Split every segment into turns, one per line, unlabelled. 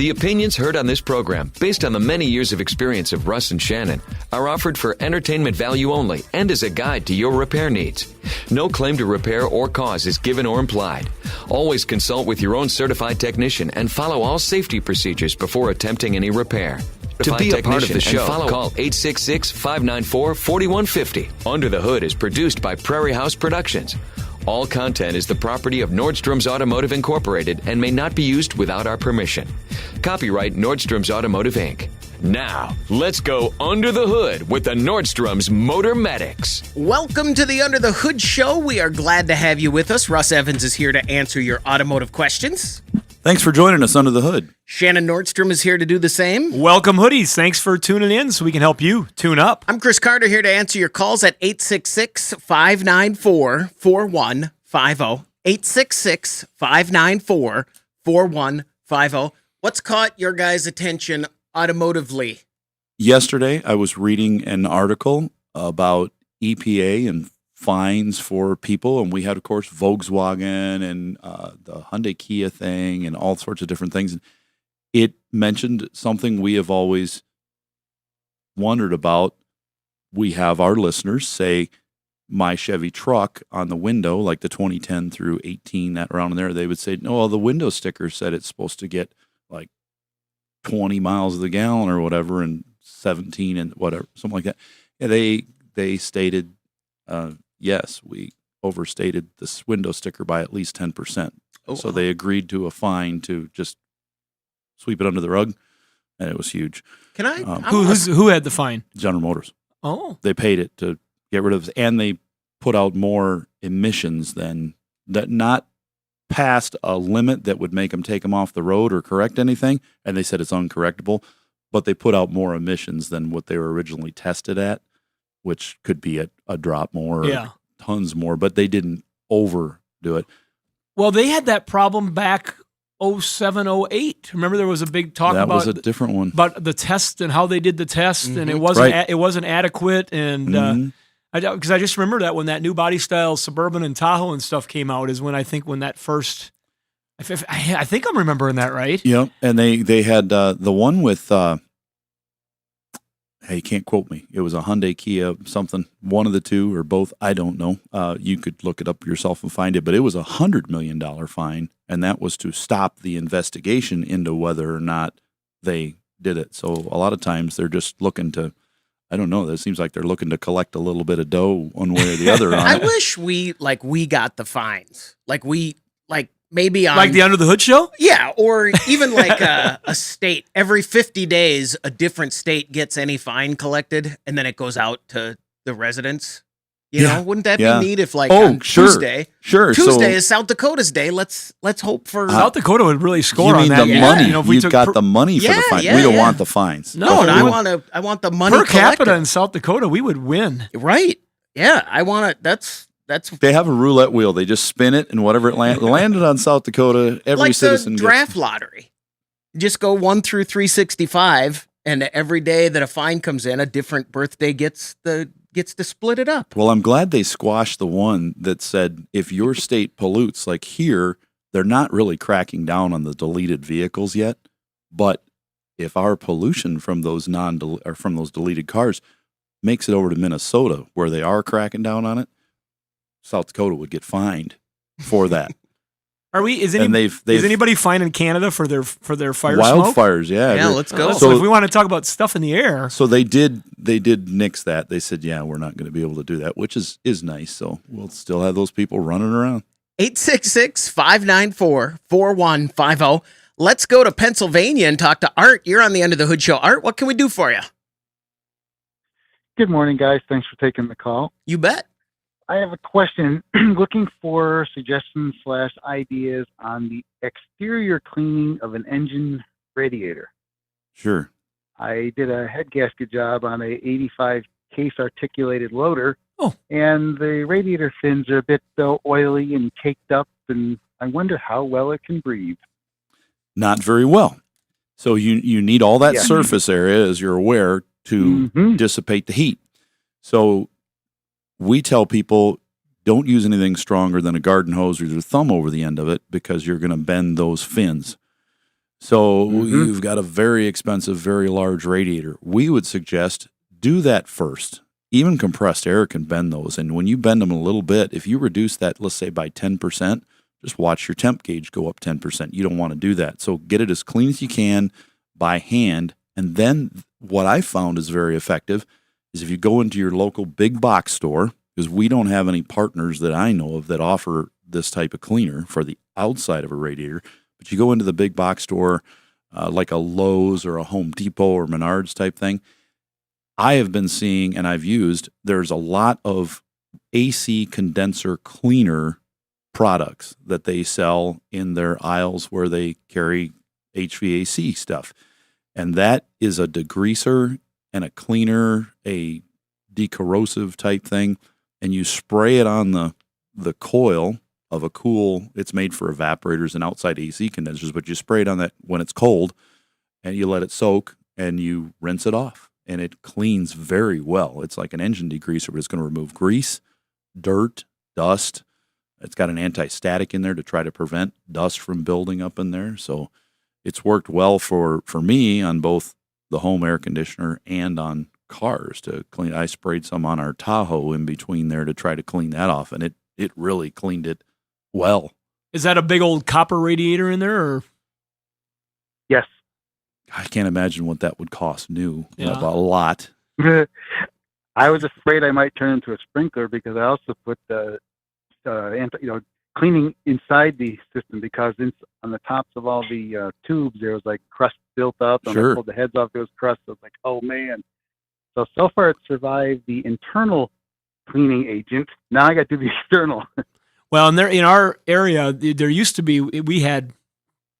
The opinions heard on this program, based on the many years of experience of Russ and Shannon, are offered for entertainment value only and as a guide to your repair needs. No claim to repair or cause is given or implied. Always consult with your own certified technician and follow all safety procedures before attempting any repair. To be a part of the show, call 866-594-4150. Under the Hood is produced by Prairie House Productions. All content is the property of Nordstrom's Automotive Incorporated and may not be used without our permission. Copyright Nordstrom's Automotive, Inc. Now, let's go under the hood with the Nordstrom's Motor Medics.
Welcome to the Under the Hood Show. We are glad to have you with us. Russ Evans is here to answer your automotive questions.
Thanks for joining us under the hood.
Shannon Nordstrom is here to do the same.
Welcome, Hoodies. Thanks for tuning in so we can help you tune up.
I'm Chris Carter here to answer your calls at 866-594-4150. 866-594-4150. What's caught your guys' attention automotively?
Yesterday, I was reading an article about EPA and fines for people, and we had, of course, Volkswagen and the Hyundai Kia thing and all sorts of different things. It mentioned something we have always wondered about. We have our listeners say, my Chevy truck on the window, like the 2010 through 18, that around there, they would say, no, well, the window sticker said it's supposed to get like 20 miles of the gallon or whatever, and 17 and whatever, something like that. Yeah, they stated, yes, we overstated this window sticker by at least 10%. Oh, so they agreed to a fine to just sweep it under the rug, and it was huge.
Can I?
Who had the fine?
General Motors.
Oh.
They paid it to get rid of it, and they put out more emissions than that, not past a limit that would make them take them off the road or correct anything, and they said it's uncorrectable, but they put out more emissions than what they were originally tested at, which could be a drop more, or tons more, but they didn't overdo it.
Well, they had that problem back 07, 08. Remember there was a big talk about...
That was a different one.
About the test and how they did the test, and it wasn't adequate, and... Because I just remember that when that new body style Suburban and Tahoe and stuff came out is when I think that first... I think I'm remembering that right.
Yeah, and they had the one with... hey, you can't quote me. It was a Hyundai Kia something, one of the two or both. I don't know. You could look it up yourself and find it, but it was a $100 million fine, and that was to stop the investigation into whether or not they did it. So a lot of times they're just looking to... I don't know. It seems like they're looking to collect a little bit of dough one way or the other.
I wish we got the fines. Maybe on...
Like the Under the Hood show?
Yeah, or even like a state. Every 50 days, a different state gets any fine collected, and then it goes out to the residents. You know, wouldn't that be neat if on Tuesday?
Sure.
Tuesday is South Dakota's day. Let's hope for...
South Dakota would really score on that.
You mean the money? You've got the money for the fines. We don't want the fines.
No, I want the money
per capita in South Dakota. We would win.
Right. Yeah, I want it. That's...
They have a roulette wheel. They just spin it, and whatever it landed on South Dakota, every
like
citizen
the draft lottery. Just go 1 through 365, and every day that a fine comes in, a different birthday gets to split it up.
Well, I'm glad they squashed the one that said if your state pollutes, like here, they're not really cracking down on the deleted vehicles yet. But if our pollution from those from those deleted cars makes it over to Minnesota, where they are cracking down on it, South Dakota would get fined for that.
Is anybody fined in Canada for their fire smoke?
Wildfires, yeah.
Yeah, let's go.
So if we want to talk about stuff in the air.
So they did nix that. They said, yeah, we're not going to be able to do that, which is nice. So we'll still have those people running around.
866-594-4150. Let's go to Pennsylvania and talk to Art. You're on the Under the Hood show. Art, what can we do for you?
Good morning, guys. Thanks for taking the call.
You bet.
I have a question. Looking for suggestions/ideas on the exterior cleaning of an engine radiator.
Sure.
I did a head gasket job on a 85 case articulated loader, and the radiator fins are a bit oily and caked up, and I wonder how well it can breathe.
Not very well. So you need all that surface area, as you're aware, to dissipate the heat. So we tell people, don't use anything stronger than a garden hose or your thumb over the end of it because you're going to bend those fins. So you've got a very expensive, very large radiator. We would suggest do that first. Even compressed air can bend those. And when you bend them a little bit, if you reduce that, let's say by 10%, just watch your temp gauge go up 10%. You don't want to do that. So get it as clean as you can by hand. And then what I found is very effective is if you go into your local big box store, because we don't have any partners that I know of that offer this type of cleaner for the outside of a radiator, but you go into the big box store like a Lowe's or a Home Depot or Menards type thing, I have been seeing and I've used, there's a lot of AC condenser cleaner products that they sell in their aisles where they carry HVAC stuff. And that is a degreaser and a cleaner, a decorrosive type thing. And you spray it on the coil of a cool, it's made for evaporators and outside AC condensers, but you spray it on that when it's cold and you let it soak and you rinse it off. And it cleans very well. It's like an engine degreaser, but it's going to remove grease, dirt, dust. It's got an anti-static in there to try to prevent dust from building up in there. So it's worked well for me on both the home air conditioner and on cars to clean. I sprayed some on our Tahoe in between there to try to clean that off, and it really cleaned it well.
Is that a big old copper radiator in there? Or?
Yes.
I can't imagine what that would cost new. Yeah. A lot.
I was afraid I might turn into a sprinkler because I also put the cleaning inside the system because on the tops of all the tubes there was like crust built up, and I pulled the heads off those crusts. I was like, oh man. So far it survived the internal cleaning agent. Now I got to do the external.
Well, and there in our area, there used to be, we had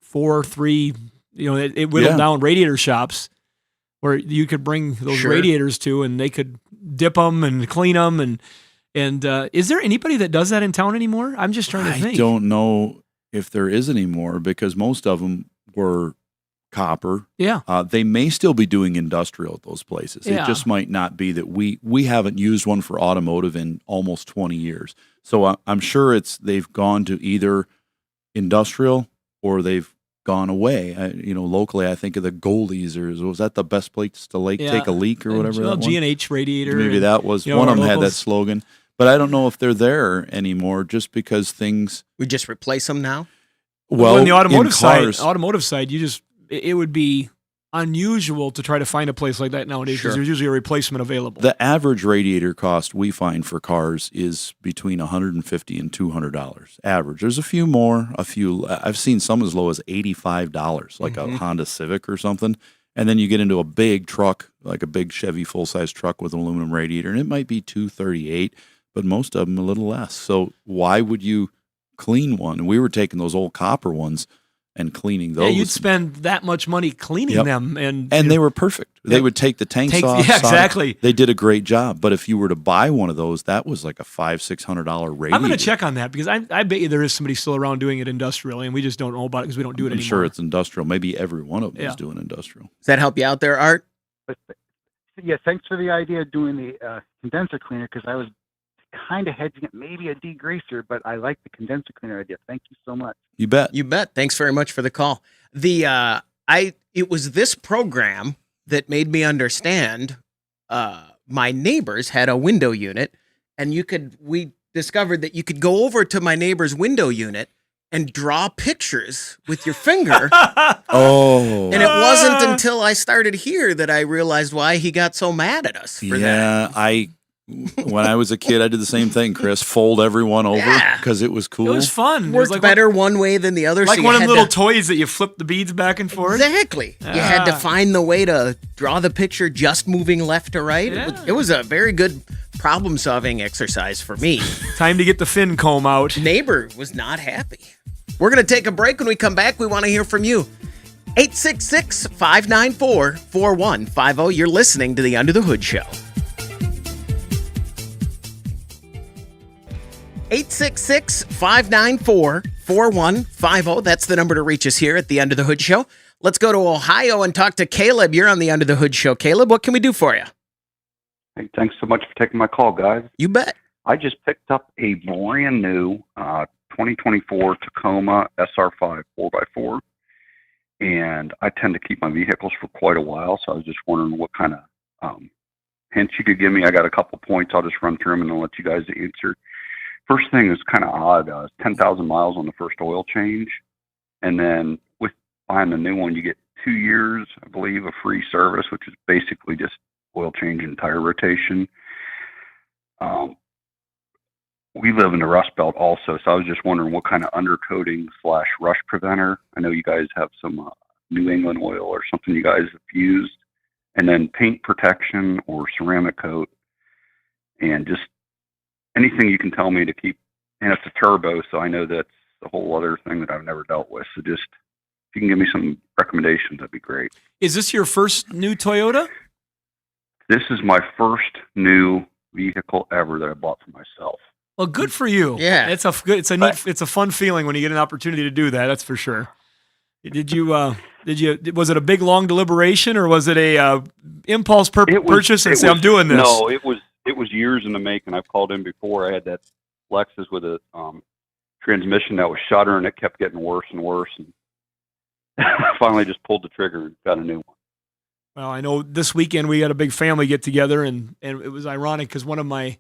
3, it whittled down radiator shops where you could bring those radiators to, and they could dip them and clean them. And is there anybody that does that in town anymore? I'm just trying to think.
I don't know if there is anymore because most of them were copper.
Yeah.
They may still be doing industrial at those places. Yeah. It just might not be that we haven't used one for automotive in almost 20 years. So I'm sure they've gone to either industrial or they've gone away. Locally, I think of the Goldies, or was that the best place to take a leak or whatever?
Well, G&H Radiator.
Maybe that was one of them had that slogan. But I don't know if they're there anymore just because things...
We just replace them now?
Well, in the automotive side, it would be unusual to try to find a place like that nowadays because there's usually a replacement available.
The average radiator cost we find for cars is between $150 and $200 average. There's a few more, I've seen some as low as $85, like a Honda Civic or something. And then you get into a big truck, like a big Chevy full-size truck with an aluminum radiator, and it might be $238, but most of them a little less. So why would you clean one? We were taking those old copper ones and cleaning those.
Yeah, you'd spend that much money cleaning them. And
they were perfect. They would take the tanks off.
Yeah, exactly.
They did a great job. But if you were to buy one of those, that was like a $500-$600 radiator.
I'm going to check on that because I bet you there is somebody still around doing it industrially, and we just don't know about it because we don't do it anymore.
I'm sure it's industrial. Maybe every one of them is doing industrial.
Does that help you out there, Art?
Yeah, thanks for the idea of doing the condenser cleaner because I was kind of hedging it, maybe a degreaser, but I like the condenser cleaner idea. Thank you so much.
You bet.
You bet. Thanks very much for the call. It was this program that made me understand my neighbors had a window unit, and we discovered that you could go over to my neighbor's window unit and draw pictures with your finger.
Oh.
And it wasn't until I started here that I realized why he got so mad at us for that.
Yeah, when I was a kid, I did the same thing, Chris. Fold everyone over because it was cool.
It was fun.
Worked better one way than the other.
Like one of the little toys that you flip the beads back and forth.
Exactly. You had to find the way to draw the picture just moving left to right. Yeah. It was a very good problem-solving exercise for me.
Time to get the fin comb out.
Neighbor was not happy. We're going to take a break. When we come back, we want to hear from you. 866-594-4150. You're listening to the Under the Hood Show. 866-594-4150. That's the number to reach us here at the Under the Hood Show. Let's go to Ohio and talk to Caleb. You're on the Under the Hood Show. Caleb, what can we do for you?
Hey, thanks so much for taking my call, guys.
You bet.
I just picked up a brand new 2024 Tacoma SR5 4x4. and I tend to keep my vehicles for quite a while. So I was just wondering what kind of hints you could give me. I got a couple points. I'll just run through them and then let you guys answer. First thing is kind of odd. 10,000 miles on the first oil change, and then with buying the new one, you get 2 years, I believe, of free service, which is basically just oil change and tire rotation. We live in the Rust Belt also, so I was just wondering what kind of undercoating / rush preventer. I know you guys have some New England oil or something you guys have used, and then paint protection or ceramic coat, and just anything you can tell me to keep. And it's a turbo, so I know that's a whole other thing that I've never dealt with. So just if you can give me some recommendations, that'd be great.
Is this your first new Toyota?
This is my first new vehicle ever that I bought for myself.
Well, good for you.
Yeah,
it's a fun feeling when you get an opportunity to do that. That's for sure. Was it a big long deliberation, or was it a impulse purchase and say I'm doing this?
No, it was years in the making. I've called in before. I had that Lexus with a transmission that was shuddering. It kept getting worse and worse, and finally just pulled the trigger and got a new one.
Well, I know this weekend we had a big family get together, and it was ironic because one of my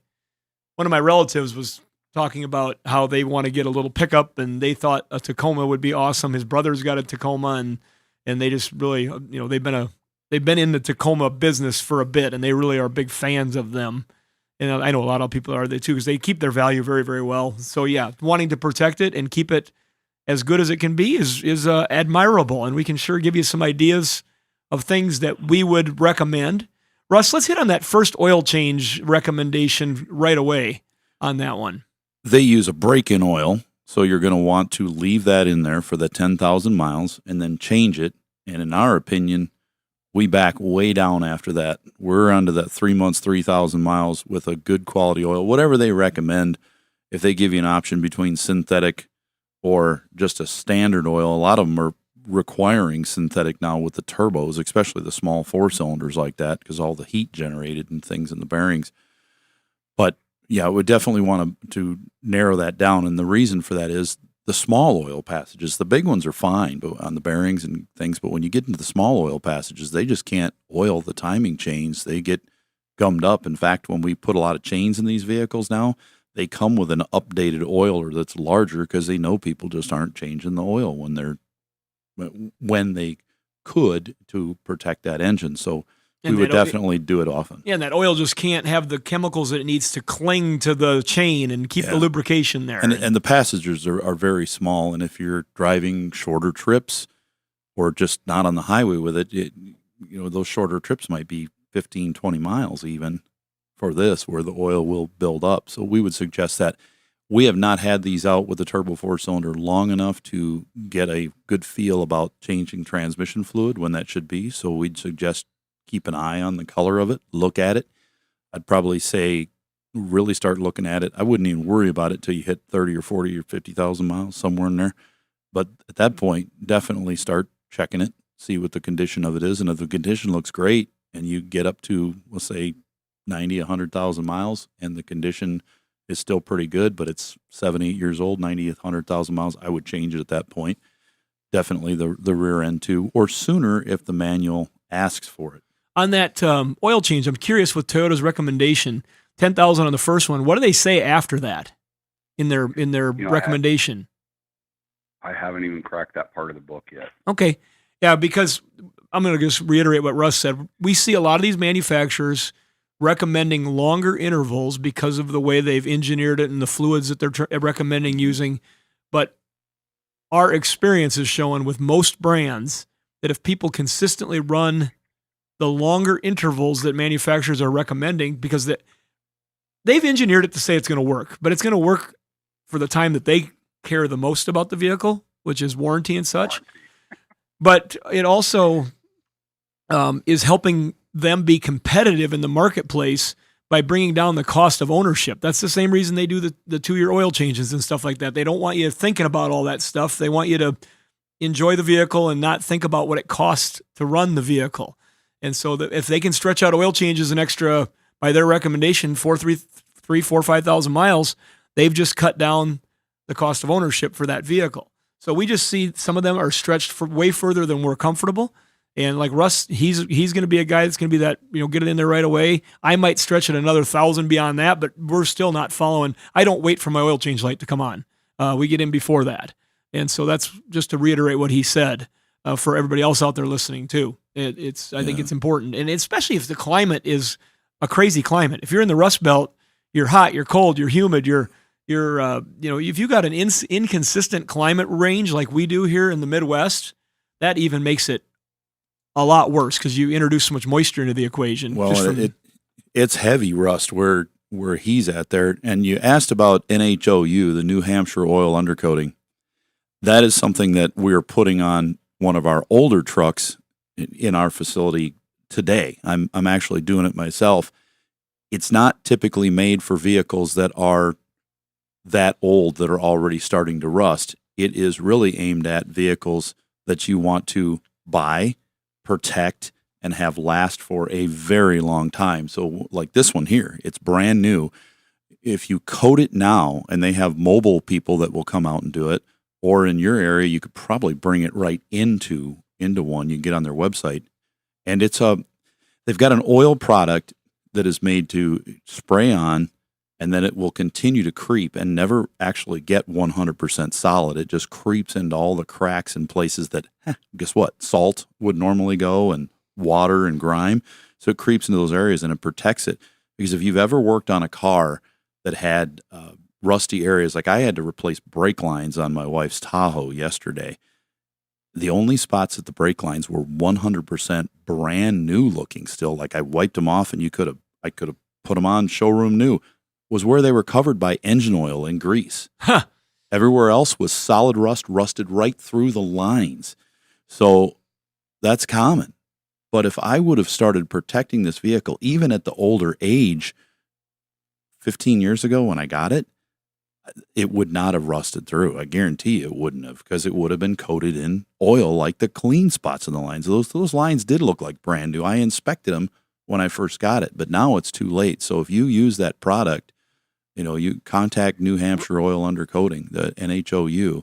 relatives was talking about how they want to get a little pickup, and they thought a Tacoma would be awesome. His brother's got a Tacoma, and they just really, they've been in the Tacoma business for a bit, and they really are big fans of them. And I know a lot of people are there too, because they keep their value very, very well. So yeah, wanting to protect it and keep it as good as it can be is admirable, and we can sure give you some ideas of things that we would recommend. Russ, let's hit on that first oil change recommendation right away on that one.
They use a break-in oil, so you're going to want to leave that in there for the 10,000 miles and then change it. And in our opinion, we back way down after that. We're onto that 3 months, 3,000 miles with a good quality oil, whatever they recommend. If they give you an option between synthetic or just a standard oil, a lot of them are requiring synthetic now with the turbos, especially the small 4-cylinders like that, because all the heat generated and things in the bearings. But yeah, we definitely want to narrow that down, and the reason for that is the small oil passages. The big ones are fine on the bearings and things, but when you get into the small oil passages, they just can't oil the timing chains. They get gummed up. In fact, when we put a lot of chains in these vehicles now, they come with an updated oiler that's larger because they know people just aren't changing the oil when they could to protect that engine. So we would definitely do it often.
Yeah, and that oil just can't have the chemicals that it needs to cling to the chain and keep the lubrication there.
And the passages are very small, and if you're driving shorter trips or just not on the highway with it, those shorter trips might be 15, 20 miles even for this, where the oil will build up. So we would suggest that. We have not had these out with the turbo 4-cylinder long enough to get a good feel about changing transmission fluid when that should be. So we'd suggest keep an eye on the color of it, look at it. I'd probably say really start looking at it. I wouldn't even worry about it till you hit 30 or 40 or 50,000 miles, somewhere in there. But at that point, definitely start checking it, see what the condition of it is. And if the condition looks great and you get up to, let's say, 90, 100,000 miles and the condition is still pretty good, but it's 7, 8 years old, 90, 100,000 miles, I would change it at that point. Definitely the rear end too, or sooner if the manual asks for it.
On that oil change, I'm curious with Toyota's recommendation, 10,000 on the first one. What do they say after that in their recommendation?
I haven't even cracked that part of the book yet.
Okay. Yeah, because I'm going to just reiterate what Russ said. We see a lot of these manufacturers recommending longer intervals because of the way they've engineered it and the fluids that they're recommending using. But our experience is showing with most brands that if people consistently run the longer intervals that manufacturers are recommending, because they've engineered it to say it's going to work, but it's going to work for the time that they care the most about the vehicle, which is warranty and such. But it also is helping them be competitive in the marketplace by bringing down the cost of ownership. That's the same reason they do the 2-year oil changes and stuff like that. They don't want you thinking about all that stuff. They want you to enjoy the vehicle and not think about what it costs to run the vehicle. And so if they can stretch out oil changes an extra, by their recommendation, 5,000 miles, they've just cut down the cost of ownership for that vehicle. So we just see some of them are stretched for way further than we're comfortable. And like Russ, he's going to be a guy that's going to be that, get it in there right away. I might stretch it another 1,000 beyond that, but we're still not following. I don't wait for my oil change light to come on. We get in before that. And so that's just to reiterate what he said for everybody else out there listening too. I think it's important. And especially if the climate is a crazy climate. If you're in the Rust Belt, you're hot, you're cold, you're humid, you're if you got an inconsistent climate range like we do here in the Midwest, that even makes it a lot worse because you introduce so much moisture into the equation.
Well, it's heavy rust where he's at there. And you asked about NHOU, the New Hampshire oil undercoating. That is something that we're putting on one of our older trucks in our facility today. I'm actually doing it myself. It's not typically made for vehicles that are that old that are already starting to rust. It is really aimed at vehicles that you want to buy, protect, and have last for a very long time. So like this one here, it's brand new. If you coat it now, and they have mobile people that will come out and do it, or in your area, you could probably bring it right into one. You can get on their website. And they've got an oil product that is made to spray on, and then it will continue to creep and never actually get 100% solid. It just creeps into all the cracks and places that, guess what, salt would normally go and water and grime. So it creeps into those areas and it protects it. Because if you've ever worked on a car that had rusty areas, like I had to replace brake lines on my wife's Tahoe yesterday. The only spots that the brake lines were 100% brand new looking still. Like I wiped them off and I could have put them on showroom new, was where they were covered by engine oil and grease.
Huh.
Everywhere else was solid rust, rusted right through the lines. So that's common. But if I would have started protecting this vehicle, even at the older age, 15 years ago when I got it, it would not have rusted through. I guarantee you it wouldn't have, because it would have been coated in oil like the clean spots in the lines. Those lines did look like brand new. I inspected them when I first got it, but now it's too late. So if you use that product, you contact New Hampshire Oil Undercoating, the NHOU,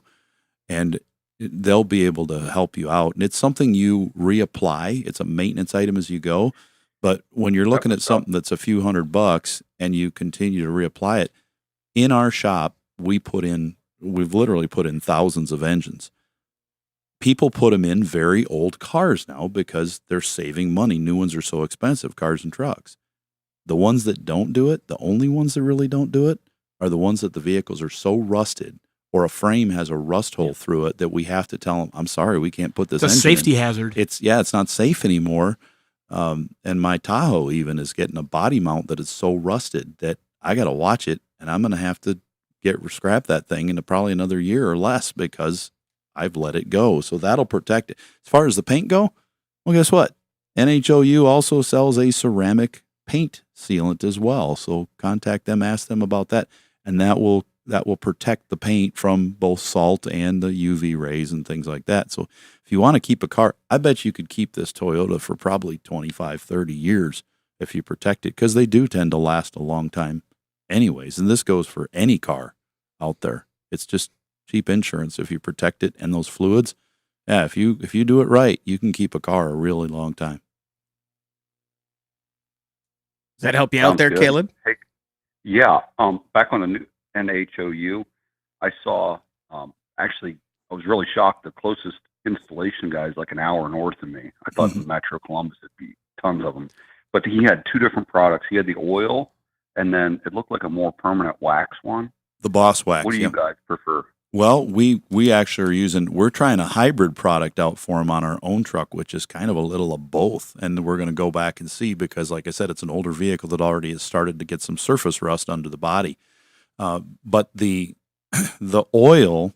and they'll be able to help you out. And it's something you reapply. It's a maintenance item as you go. But when you're looking at something that's a few $100 and you continue to reapply it, in our shop, we've literally put in thousands of engines. People put them in very old cars now because they're saving money. New ones are so expensive, cars and trucks. The ones that don't do it, the only ones that really don't do it, are the ones that the vehicles are so rusted or a frame has a rust hole through it that we have to tell them, I'm sorry, we can't put this engine in.
It's a safety hazard.
It's not safe anymore. And my Tahoe even is getting a body mount that is so rusted that I got to watch it, and I'm going to have to scrap that thing into probably another year or less because I've let it go. So that'll protect it. As far as the paint go, well, guess what? NHOU also sells a ceramic paint sealant as well. So contact them, ask them about that, and that will protect the paint from both salt and the UV rays and things like that. So if you want to keep a car, I bet you could keep this Toyota for probably 25, 30 years if you protect it, because they do tend to last a long time anyways. And this goes for any car out there. It's just cheap insurance if you protect it, and those fluids. Yeah, if you do it right, you can keep a car a really long time.
Does that help you out there,
good.
Caleb?
Hey, yeah. Back on the new NHOU, I saw, actually, I was really shocked. The closest installation guy is like an hour north of me. I thought in Metro Columbus it'd be tons of them. But he had two different products. He had the oil, and then it looked like a more permanent wax one.
The Boss Wax.
What do you guys prefer?
Well, we actually we're trying a hybrid product out for them on our own truck, which is kind of a little of both. And we're going to go back and see, because like I said, it's an older vehicle that already has started to get some surface rust under the body. But the oil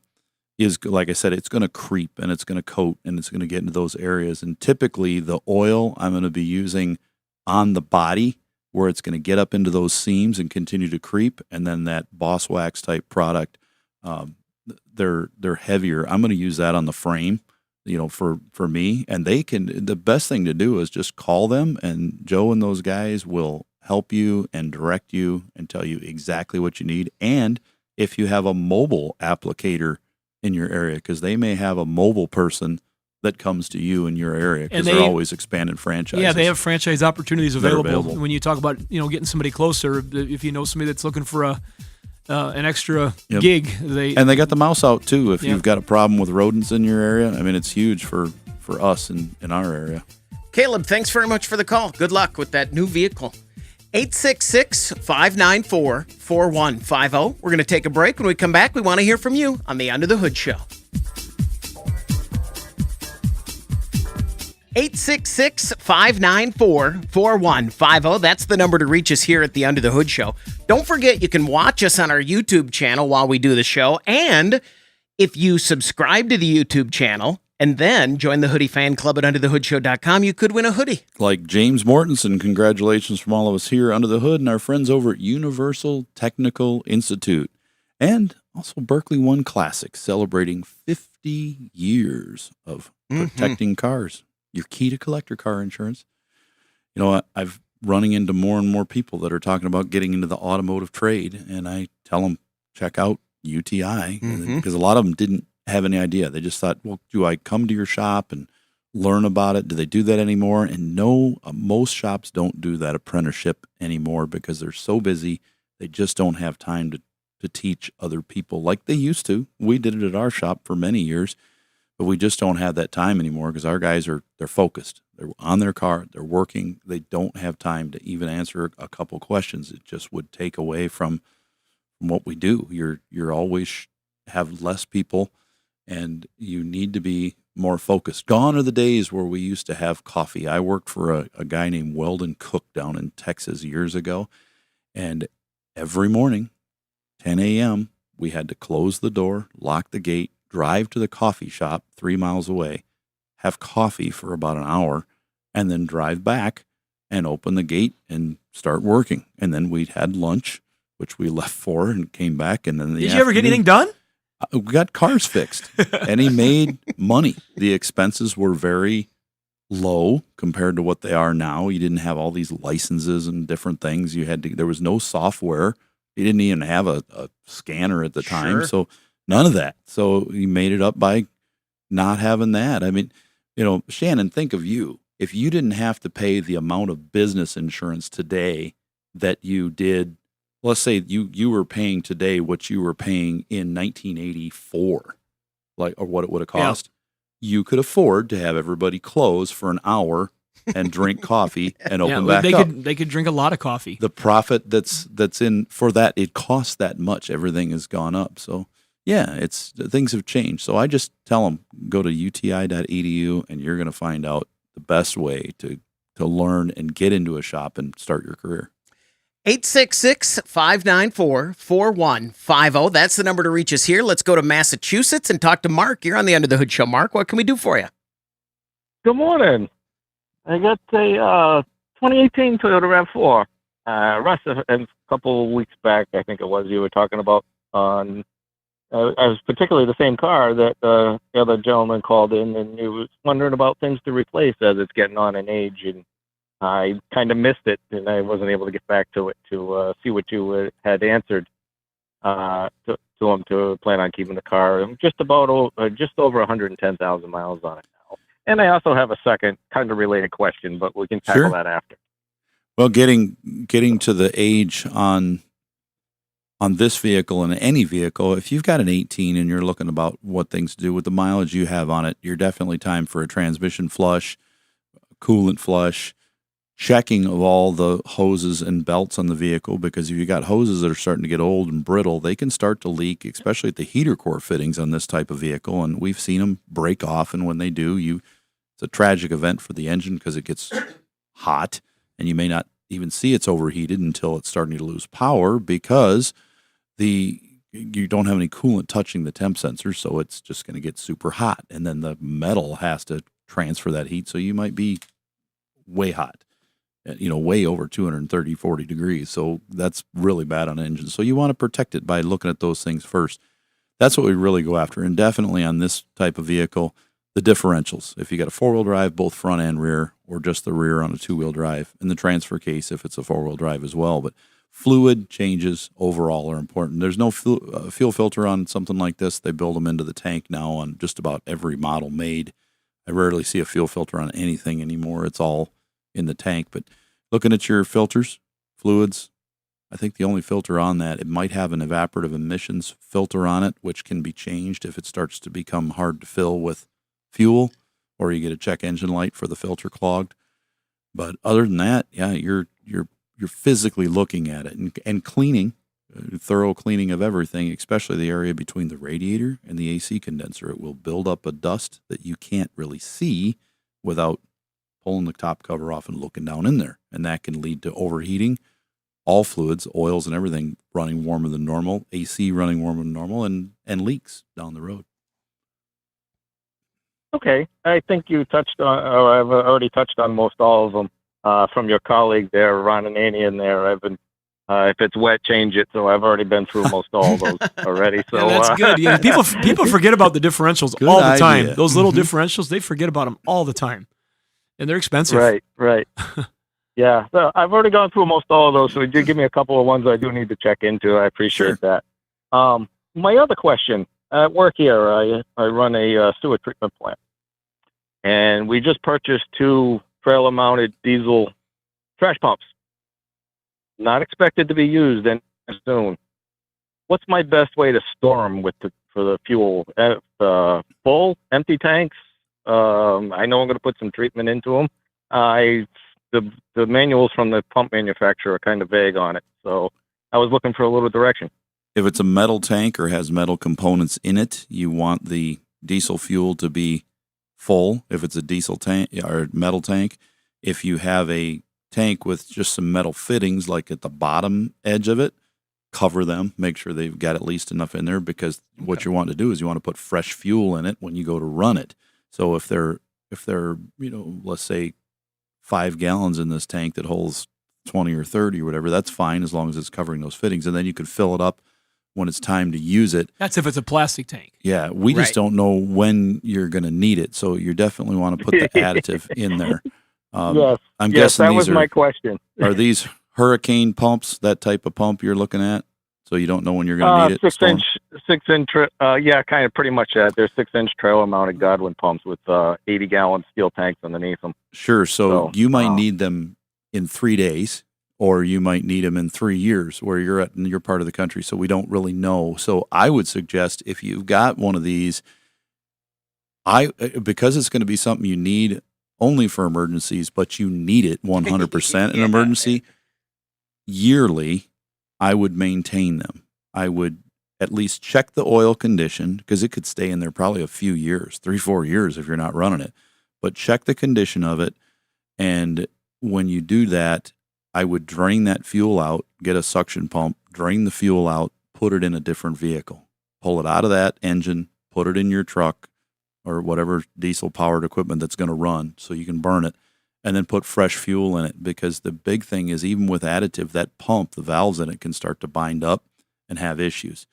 is, like I said, it's going to creep and it's going to coat and it's going to get into those areas. And typically the oil I'm going to be using on the body, where it's going to get up into those seams and continue to creep. And then that Boss Wax type product, they're heavier. I'm going to use that on the frame, for me. And the best thing to do is just call them, and Joe and those guys will help you and direct you and tell you exactly what you need. And if you have a mobile applicator in your area because they may have a mobile person that comes to you in your area because they're always expanding franchises.
Yeah, they have franchise opportunities available. When you talk about getting somebody closer, if you know somebody that's looking for an extra gig, they
got the mouse out too. If you've got a problem with rodents in your area, I mean, it's huge for us in our area.
Caleb, thanks very much for the call. Good luck with that new vehicle. 866-594-4150. We're going to take a break. When we come back, we want to hear from you on the Under the Hood Show. 866-594-4150. That's the number to reach us here at the Under the Hood Show. Don't forget, you can watch us on our YouTube channel while we do the show. And if you subscribe to the YouTube channel and then join the Hoodie Fan Club at UnderTheHoodShow.com, you could win a hoodie.
Like James Mortensen, congratulations from all of us here under the hood and our friends over at Universal Technical Institute. And also Berkeley One Classic, celebrating 50 years of protecting cars. Your key to collector car insurance. I've running into more and more people that are talking about getting into the automotive trade, and I tell them, check out UTI, because a lot of them didn't have any idea. They just thought, well, do I come to your shop and learn about it? Do they do that anymore? And no, most shops don't do that apprenticeship anymore because they're so busy. They just don't have time to teach other people like they used to. We did it at our shop for many years. But we just don't have that time anymore because our guys they're focused. They're on their car. They're working. They don't have time to even answer a couple questions. It just would take away from what we do. You're always have less people, and you need to be more focused. Gone are the days where we used to have coffee. I worked for a guy named Weldon Cook down in Texas years ago, and every morning, 10 a.m., we had to close the door, lock the gate, drive to the coffee shop 3 miles away, have coffee for about an hour, and then drive back and open the gate and start working. And then we had lunch, which we left for and came back. And then
Did you ever get anything done?
We got cars fixed, and he made money. The expenses were very low compared to what they are now. You didn't have all these licenses and different things. There was no software. You didn't even have a scanner at the time. So none of that. So he made it up by not having that. I mean, Shannon, think of you. If you didn't have to pay the amount of business insurance today that you did, let's say you were paying today what you were paying in 1984, or what it would have cost, you could afford to have everybody close for an hour and drink coffee and open back up.
They could drink a lot of coffee.
The profit that's in for that, it costs that much. Everything has gone up. So things have changed. So I just tell them, go to uti.edu and you're going to find out the best way to learn and get into a shop and start your career.
866-594-4150. That's the number to reach us here. Let's go to Massachusetts and talk to Mark. You're on the Under the Hood Show. Mark, what can we do for you?
Good morning. I got a 2018 Toyota RAV4. Russ, a couple of weeks back, I think it was, you were talking about on I was particularly the same car that the other gentleman called in, and he was wondering about things to replace as it's getting on in age, and I kind of missed it, and I wasn't able to get back to it to see what you had answered to him to plan on keeping the car. I'm just over 110,000 miles on it now. And I also have a second kind of related question, but we can tackle that after.
Well, getting to the age on this vehicle and any vehicle, if you've got an 18 and you're looking about what things to do with the mileage you have on it, you're definitely time for a transmission flush, coolant flush, checking of all the hoses and belts on the vehicle, because if you got hoses that are starting to get old and brittle, they can start to leak, especially at the heater core fittings on this type of vehicle, and we've seen them break off, and when they do, it's a tragic event for the engine because it gets hot, and you may not even see it's overheated until it's starting to lose power because you don't have any coolant touching the temp sensor, so it's just going to get super hot, and then the metal has to transfer that heat, so you might be way hot, way over 230, 40 degrees. So that's really bad on an engine. So you want to protect it by looking at those things first. That's what we really go after. And definitely on this type of vehicle, the differentials. If you got a four-wheel drive, both front and rear, or just the rear on a two-wheel drive, and the transfer case if it's a four-wheel drive as well. But fluid changes overall are important. There's no fuel filter on something like this. They build them into the tank now on just about every model made. I rarely see a fuel filter on anything anymore. It's all in the tank. But looking at your filters, fluids, I think the only filter on that, it might have an evaporative emissions filter on it, which can be changed if it starts to become hard to fill with fuel, or you get a check engine light for the filter clogged. But other than that, yeah, you're physically looking at it and cleaning, thorough cleaning of everything, especially the area between the radiator and the AC condenser. It will build up a dust that you can't really see without pulling the top cover off and looking down in there. And that can lead to overheating, all fluids, oils and everything running warmer than normal, AC running warmer than normal, and leaks down the road.
Okay. I think you touched on, or I've already touched on most all of them. From your colleague there, Ron and Annie in there, I've been, if it's wet, change it. So I've already been through most all of those already. So
yeah, that's good. Yeah, people forget about the differentials all the time.
Idea.
Those little differentials, they forget about them all the time, and they're expensive.
Right. Yeah, so I've already gone through most all of those. So you did give me a couple of ones I do need to check into. I appreciate that. My other question, at work here, I run a sewer treatment plant, and we just purchased 2 trailer-mounted diesel trash pumps. Not expected to be used anytime soon. What's my best way to store them for the fuel? Full, empty tanks? I know I'm going to put some treatment into them. The manuals from the pump manufacturer are kind of vague on it, so I was looking for a little direction.
If it's a metal tank or has metal components in it, you want the diesel fuel to be full if it's a diesel tank or metal tank. If you have a tank with just some metal fittings like at the bottom edge of it, cover them, make sure they've got at least enough in there, because what you want to do is you want to put fresh fuel in it when you go to run it. So if they're let's say 5 gallons in this tank that holds 20 or 30 or whatever, that's fine as long as it's covering those fittings, and then you can fill it up when it's time to use it.
That's if it's a plastic tank.
Yeah, we just don't know when you're going to need it, so you definitely want to put the additive in there.
Yes,
I'm guessing
that was my question.
Are these hurricane pumps, that type of pump you're looking at? So you don't know when you're going to need it?
6-inch, kind of pretty much that. They're 6-inch trailer-mounted Godwin pumps with 80-gallon steel tanks underneath them.
Sure, so you might need them in 3 days, or you might need them in 3 years where you're at in your part of the country, so we don't really know. So I would suggest if you've got one of these, because it's going to be something you need only for emergencies, but you need it 100% in an emergency, yearly, I would maintain them. I would at least check the oil condition, because it could stay in there probably a few years, 3-4 years if you're not running it. But check the condition of it, and when you do that, I would drain that fuel out, get a suction pump, drain the fuel out, put it in a different vehicle. Pull it out of that engine, put it in your truck or whatever diesel-powered equipment that's going to run so you can burn it, and then put fresh fuel in it, because the big thing is even with additive, that pump, the valves in it can start to bind up and have issues.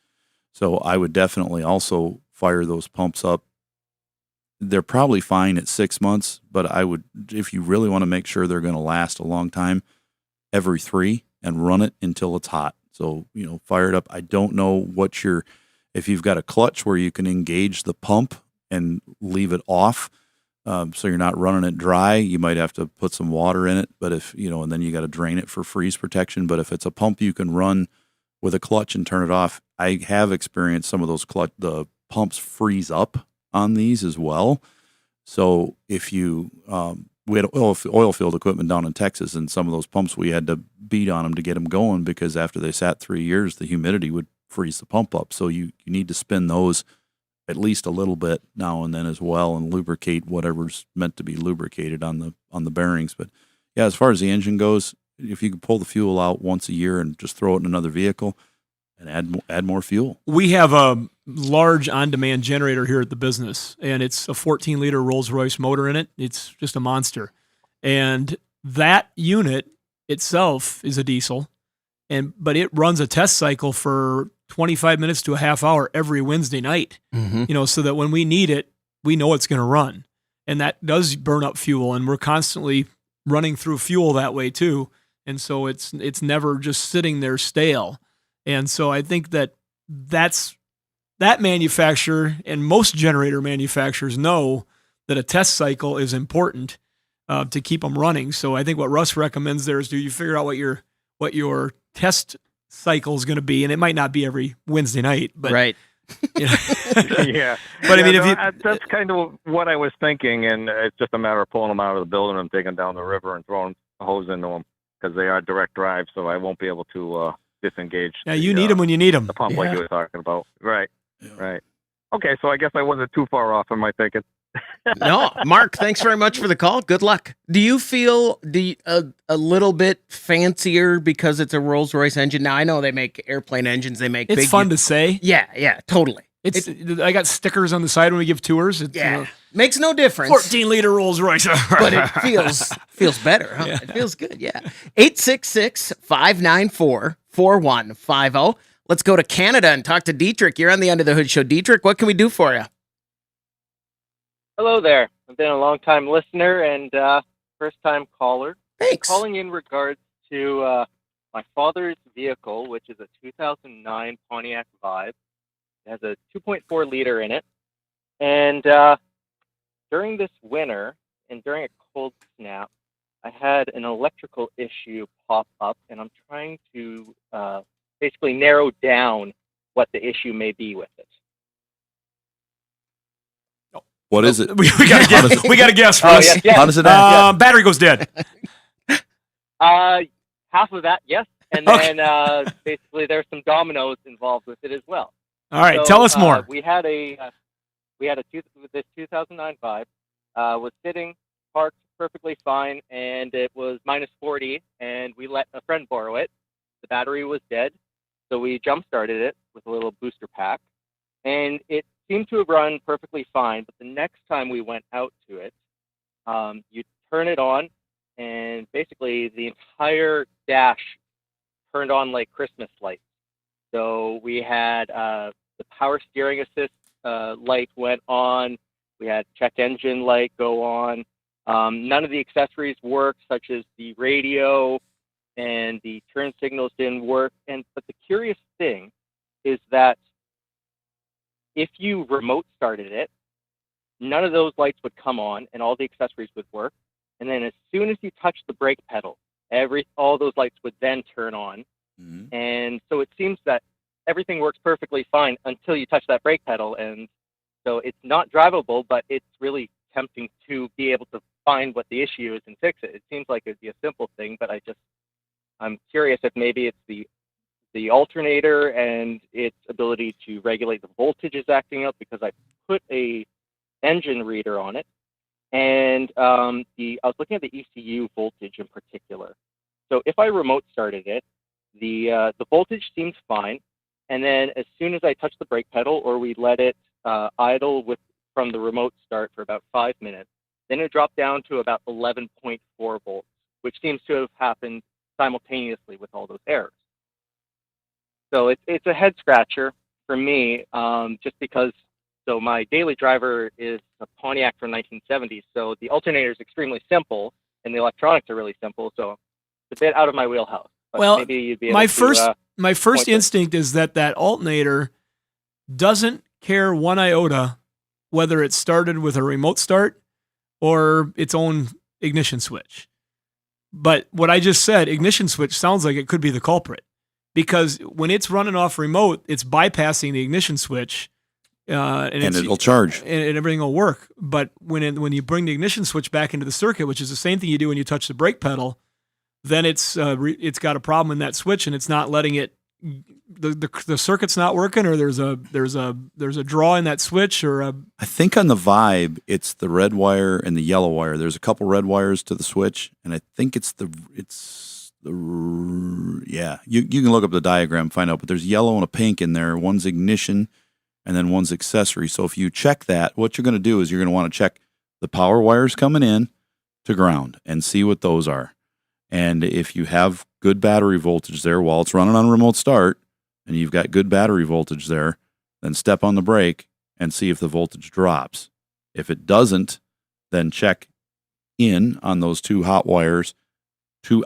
So I would definitely also fire those pumps up. They're probably fine at 6 months, but I would, if you really want to make sure they're going to last a long time, every 3 and run it until it's hot. So, fire it up. I don't know if you've got a clutch where you can engage the pump and leave it off, so you're not running it dry, you might have to put some water in it, but and then you got to drain it for freeze protection. But if it's a pump you can run with a clutch and turn it off, I have experienced some of those the pumps freeze up on these as well. So if you, we had oil field equipment down in Texas, and some of those pumps we had to beat on them to get them going, because after they sat 3 years, the humidity would freeze the pump up. So you need to spin those at least a little bit now and then as well, and lubricate whatever's meant to be lubricated on the bearings. But yeah, as far as the engine goes, if you could pull the fuel out once a year and just throw it in another vehicle and add more fuel.
We have a large on-demand generator here at the business, and it's a 14-liter Rolls-Royce motor in it. It's just a monster. And that unit itself is a diesel, but it runs a test cycle for 25 minutes to a half hour every Wednesday night, so that when we need it, we know it's going to run. And that does burn up fuel, and we're constantly running through fuel that way too. and so it's never just sitting there stale. And so I think that manufacturer and most generator manufacturers know that a test cycle is important to keep them running. So I think what Russ recommends there is do you figure out what your test cycle is going to be, and it might not be every Wednesday night, but
right.
You know.
Yeah,
but I mean,
that's kind of what I was thinking, and it's just a matter of pulling them out of the building and taking them down the river and throwing a hose into them because they are direct drive, so I won't be able to disengage.
Yeah, you need them when you need them.
The pump, like you were talking about, right? Yeah. Right. Okay, so I guess I wasn't too far off in my thinking.
No, Mark, thanks very much for the call. Good luck. Do you feel a little bit fancier because it's a Rolls-Royce engine? Now, I know they make airplane engines. They make
it's fun to say.
Yeah, totally.
I got stickers on the side when we give tours.
Makes no difference.
14-liter Rolls-Royce.
But it feels better, huh? Yeah. It feels good, yeah. 866-594-4150. Let's go to Canada and talk to Dietrich. You're on the Under the Hood Show. Dietrich, what can we do for you?
Hello there. I've been a long-time listener and first-time caller.
Thanks.
I'm calling in regards to my father's vehicle, which is a 2009 Pontiac Vibe. It has a 2.4 liter in it. And during this winter and during a cold snap, I had an electrical issue pop up, and I'm trying to basically narrow down what the issue may be with it.
What is it?
We got to guess. We got to guess.
Yes.
How does it end?
Battery goes dead.
Half of that, yes. And then basically there's some dominoes involved with it as well.
All right, tell us more.
We had this 2009 Vibe was sitting parked perfectly fine, and it was minus 40, and we let a friend borrow it. The battery was dead, so we jump-started it with a little booster pack, and it seemed to have run perfectly fine. But the next time we went out to it, you turn it on, and basically the entire dash turned on like Christmas lights. So we had the power steering assist light went on. We had check engine light go on. None of the accessories worked, such as the radio and the turn signals didn't work. But the curious thing is that if you remote started it, none of those lights would come on and all the accessories would work. And then as soon as you touch the brake pedal, all those lights would then turn on. Mm-hmm. And so it seems that everything works perfectly fine until you touch that brake pedal. And so it's not drivable, but it's really tempting to be able to find what the issue is and fix it. It seems like it'd be a simple thing, but I'm curious if maybe it's the alternator and its ability to regulate the voltage is acting up, because I put a engine reader on it, and I was looking at the ECU voltage in particular. So if I remote started it, the voltage seems fine, and then as soon as I touch the brake pedal or we let it idle from the remote start for about 5 minutes, then it dropped down to about 11.4 volts, which seems to have happened simultaneously with all those errors. So it's a head scratcher for me, just because. So my daily driver is a Pontiac from 1970s. So the alternator is extremely simple, and the electronics are really simple. So it's a bit out of my wheelhouse. But
well,
maybe you'd be able
my first instinct is that alternator doesn't care one iota whether it started with a remote start or its own ignition switch. But what I just said, ignition switch, sounds like it could be the culprit, because when it's running off remote, it's bypassing the ignition switch, and
it'll charge,
and everything will work. But when you bring the ignition switch back into the circuit, which is the same thing you do when you touch the brake pedal, then it's got a problem in that switch, and it's not letting it. The circuit's not working, or there's a draw in that switch, or
I think on the Vibe it's the red wire and the yellow wire. There's a couple red wires to the switch, and I think you can look up the diagram and find out, but there's yellow and a pink in there. One's ignition and then one's accessory. So if you check that, what you're going to do is you're going to want to check the power wires coming in to ground and see what those are. And if you have good battery voltage there while it's running on remote start, and you've got good battery voltage there, then step on the brake and see if the voltage drops. If it doesn't, then check in on those two hot wires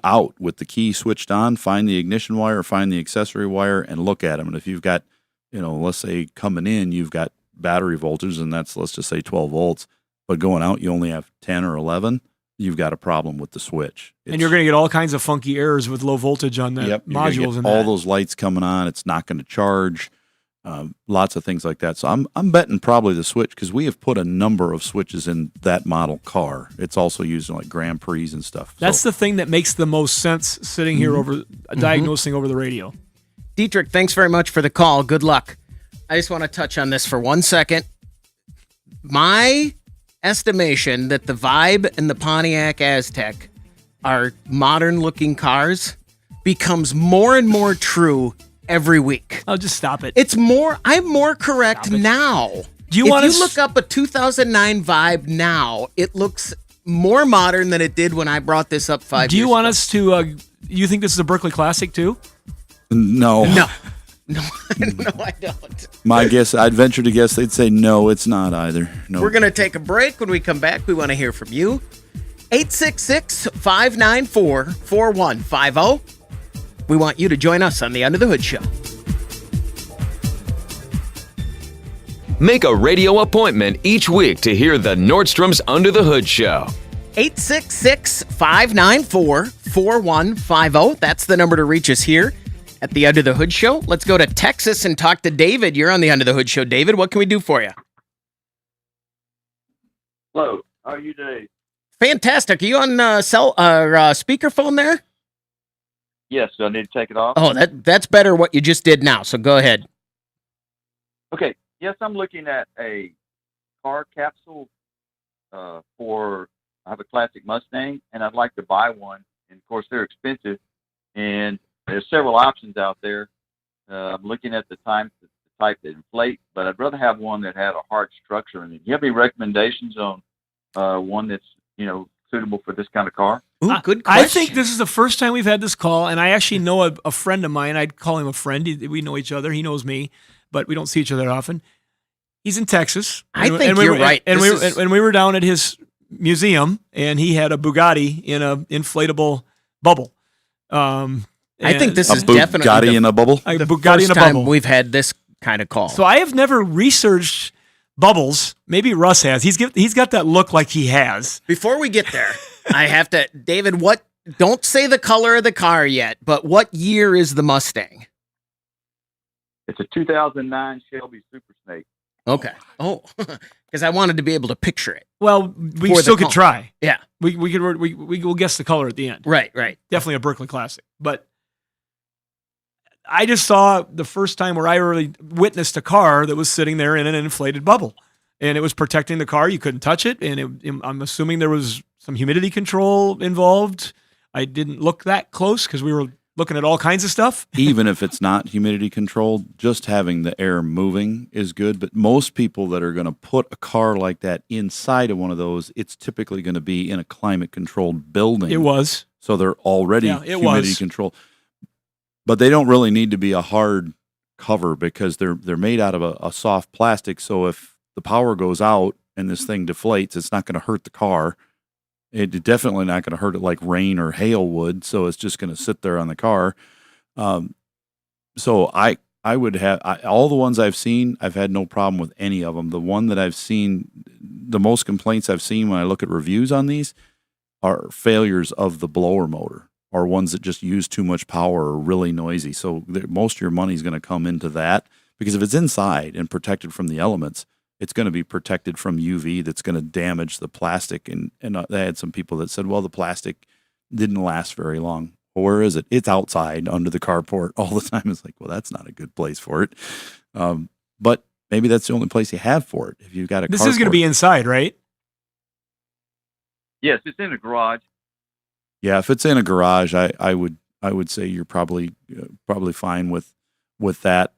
out with the key switched on, find the ignition wire, find the accessory wire, and look at them. And if you've got, let's say coming in, you've got battery voltage, and that's, let's just say 12 volts, but going out, you only have 10 or 11, you've got a problem with the switch.
And you're going to get all kinds of funky errors with low voltage on the modules. And
all those lights coming on, it's not going to charge. Lots of things like that. So I'm betting probably the switch, because we have put a number of switches in that model car. It's also used in like Grand Prix and stuff.
That's the thing that makes the most sense sitting here over diagnosing over the radio.
Dietrich, thanks very much for the call. Good luck. I just want to touch on this for 1 second. My estimation that the Vibe and the Pontiac Aztek are modern-looking cars becomes more and more true every week.
Oh, just stop it.
I'm more correct now.
Do you
if you look up a 2009 Vibe now, it looks more modern than it did when I brought this up 5 years ago.
Do you want us to, you think this is a Berkeley Classic too?
No.
No, I don't.
My guess, I'd venture to guess they'd say no, it's not either. No.
We're going to take a break. When we come back, we want to hear from you. 866-594-4150. We want you to join us on the Under the Hood Show.
Make a radio appointment each week to hear the Nordstrom's Under the Hood Show.
866-594-4150. That's the number to reach us here at the Under the Hood Show. Let's go to Texas and talk to David. You're on the Under the Hood Show. David, what can we do for you?
Hello. How are you today?
Fantastic. Are you on speakerphone there?
Yes. Do I need to take it off?
Oh, that's better what you just did now, so go ahead.
Okay. Yes, I'm looking at a car capsule for, I have a classic Mustang, and I'd like to buy one. And, of course, they're expensive, and there's several options out there. I'm looking at the type that inflate, but I'd rather have one that had a hard structure in it. Do you have any recommendations on one that's, suitable for this kind of car?
Ooh, good question.
I think this is the first time we've had this call, and I actually know a friend of mine. I'd call him a friend. We know each other. He knows me, but we don't see each other often. He's in Texas.
I think you're right.
And we were down at his museum, and he had a Bugatti in an inflatable bubble.
I think this is definitely
Bugatti in a bubble.
The first time we've had this kind of call.
So I have never researched bubbles. Maybe Russ has. He's got that look like he has.
Before we get there, I have to, David. Don't say the color of the car yet, but what year is the Mustang?
It's a 2009 Shelby Super Snake.
Okay. Oh, because I wanted to be able to picture it.
Well, we still could try.
Yeah,
we will guess the color at the end.
Right.
Definitely a Berkeley Classic, but I just saw the first time where I really witnessed a car that was sitting there in an inflated bubble, and it was protecting the car. You couldn't touch it, and I'm assuming there was some humidity control involved. I didn't look that close because we were looking at all kinds of stuff.
Even if it's not humidity controlled, just having the air moving is good. But most people that are going to put a car like that inside of one of those, it's typically going to be in a climate controlled building.
It was.
So they're already humidity controlled. But they don't really need to be a hard cover because they're made out of a soft plastic. So if the power goes out and this thing deflates, it's not going to hurt the car. It's definitely not going to hurt it like rain or hail would. So it's just going to sit there on the car. So I would have all the ones I've seen. I've had no problem with any of them. The one that I've seen, the most complaints I've seen when I look at reviews on these are failures of the blower motor, or ones that just use too much power or really noisy. So most of your money is going to come into that, because if it's inside and protected from the elements, it's going to be protected from UV that's going to damage the plastic. And I had some people that said, well, the plastic didn't last very long. Well, where is it? It's outside under the carport all the time. It's like, well, that's not a good place for it. But maybe that's the only place you have for it. If you've got a
This is going to be inside, right?
Yes, it's in a garage.
Yeah, if it's in a garage, I would say you're probably fine with that.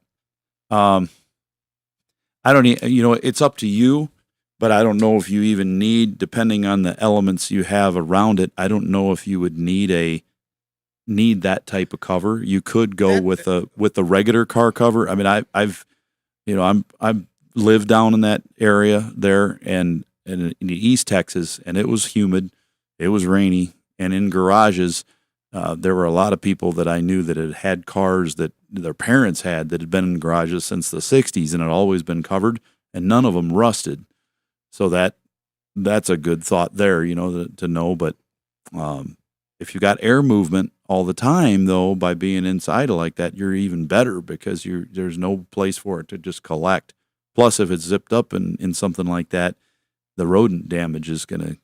I don't need, it's up to you, but I don't know if you even need, depending on the elements you have around it, I don't know if you would need that type of cover. You could go with the regular car cover. I mean, I've lived down in that area there and in East Texas, and it was humid, it was rainy, and in garages, there were a lot of people that I knew that had cars that their parents had that had been in garages since the 60s and had always been covered, and none of them rusted. So that's a good thought there, to know. But if you got air movement all the time, though, by being inside like that, you're even better because there's no place for it to just collect. Plus, if it's zipped up in something like that, the rodent damage is gonna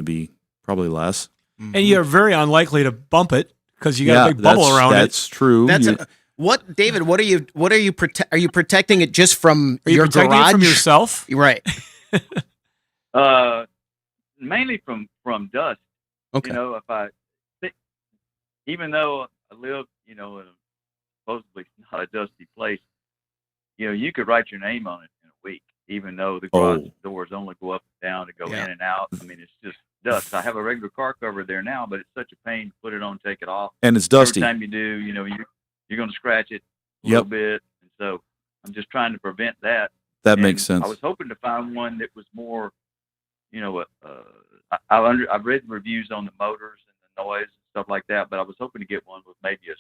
be probably less.
And you're very unlikely to bump it because you got a big bubble around it.
That's true.
What, David? Are you protecting it just from your garage?
Protecting it from yourself?
Right.
Mainly from dust.
Okay.
Even though I live, in a supposedly not a dusty place, you could write your name on it in a week, even though the garage doors only go up and down to go in and out. I mean, it's just dust. I have a regular car cover there now, but it's such a pain to put it on, take it off.
And it's dusty.
Every time you do, you're going to scratch it a little bit. And so I'm just trying to prevent that.
That makes sense.
I was hoping to find one that was more, I've read reviews on the motors and the noise and stuff like that, but I was hoping to get one with maybe a,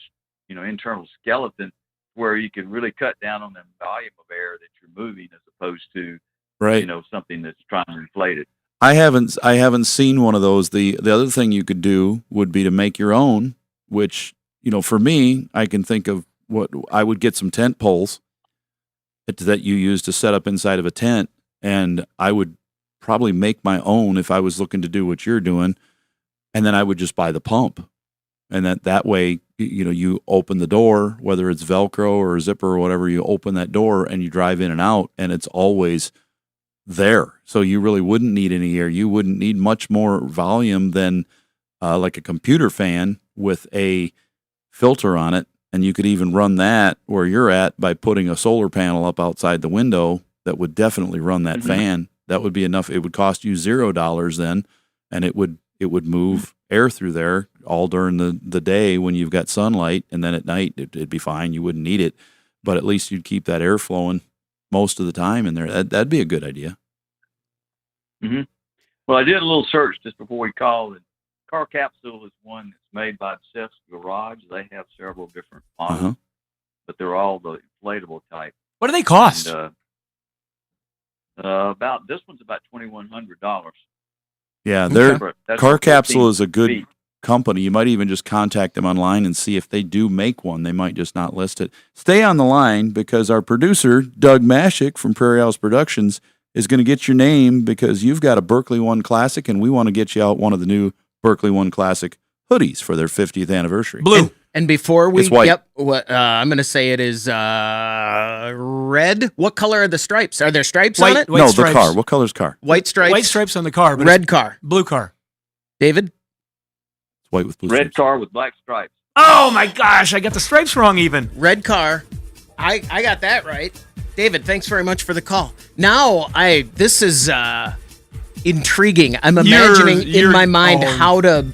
internal skeleton where you can really cut down on the volume of air that you're moving as opposed to, something that's trying to inflate it.
I haven't seen one of those. The other thing you could do would be to make your own, which, for me, I can think of what I would get some tent poles that you use to set up inside of a tent, and I would probably make my own if I was looking to do what you're doing, and then I would just buy the pump, and that way, you open the door, whether it's Velcro or a zipper or whatever, you open that door and you drive in and out, and it's always there. So you really wouldn't need any air. You wouldn't need much more volume than like a computer fan with a filter on it. And you could even run that where you're at by putting a solar panel up outside the window that would definitely run that fan. That would be enough. It would cost you $0 then, and it would move air through there all during the day when you've got sunlight, and then at night it'd be fine. You wouldn't need it, but at least you'd keep that air flowing most of the time in there. That'd be a good idea.
Mm-hmm. Well, I did a little search just before we called, and Car Capsule is one that's made by Seth's Garage. They have several different models, but they're all the inflatable type.
What do they cost?
And, about this one's about $2,100.
Yeah,
that's
Car Capsule is a good company. You might even just contact them online and see if they do make one. They might just not list it. Stay on the line because our producer, Doug Mashik from Prairie House Productions, is going to get your name because you've got a Berkeley One Classic, and we want to get you out one of the new Berkeley One Classic hoodies for their 50th anniversary.
Blue.
And before we,
it's white.
I'm going to say it is red. What color are the stripes? Are there stripes
white,
on it?
White
no,
stripes.
the car. What color's car?
White stripes.
White stripes on the car. But
red car.
Blue car.
David?
It's white with blue
red
stripes.
car with black stripes.
Oh my gosh, I got the stripes wrong even.
Red car. I got that right. David, thanks very much for the call. Now, this is intriguing. I'm imagining in my mind how to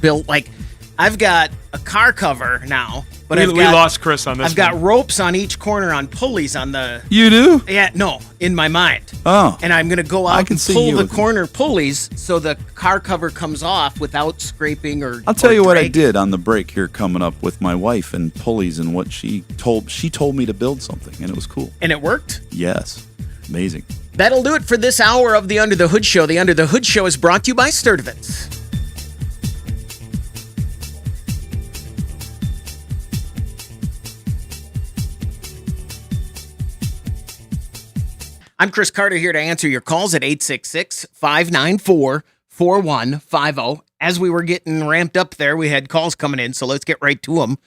build, like, I've got a car cover now, but we
lost Chris on this.
I've got ropes on each corner on pulleys on the.
You do?
Yeah, no, in my mind.
Oh.
And I'm going to go out and pull the
with
corner pulleys so the car cover comes off without scraping or.
I'll tell you what I
dragging.
did on the break here coming up with my wife and pulleys and what she told me to build something, and it was cool.
And it worked?
Yes. Amazing.
That'll do it for this hour of the Under the Hood Show. The Under the Hood Show is brought to you by Sturdivant's. I'm Chris Carter here to answer your calls at 866-594-4150. As we were getting ramped up there, we had calls coming in, so let's get right to them.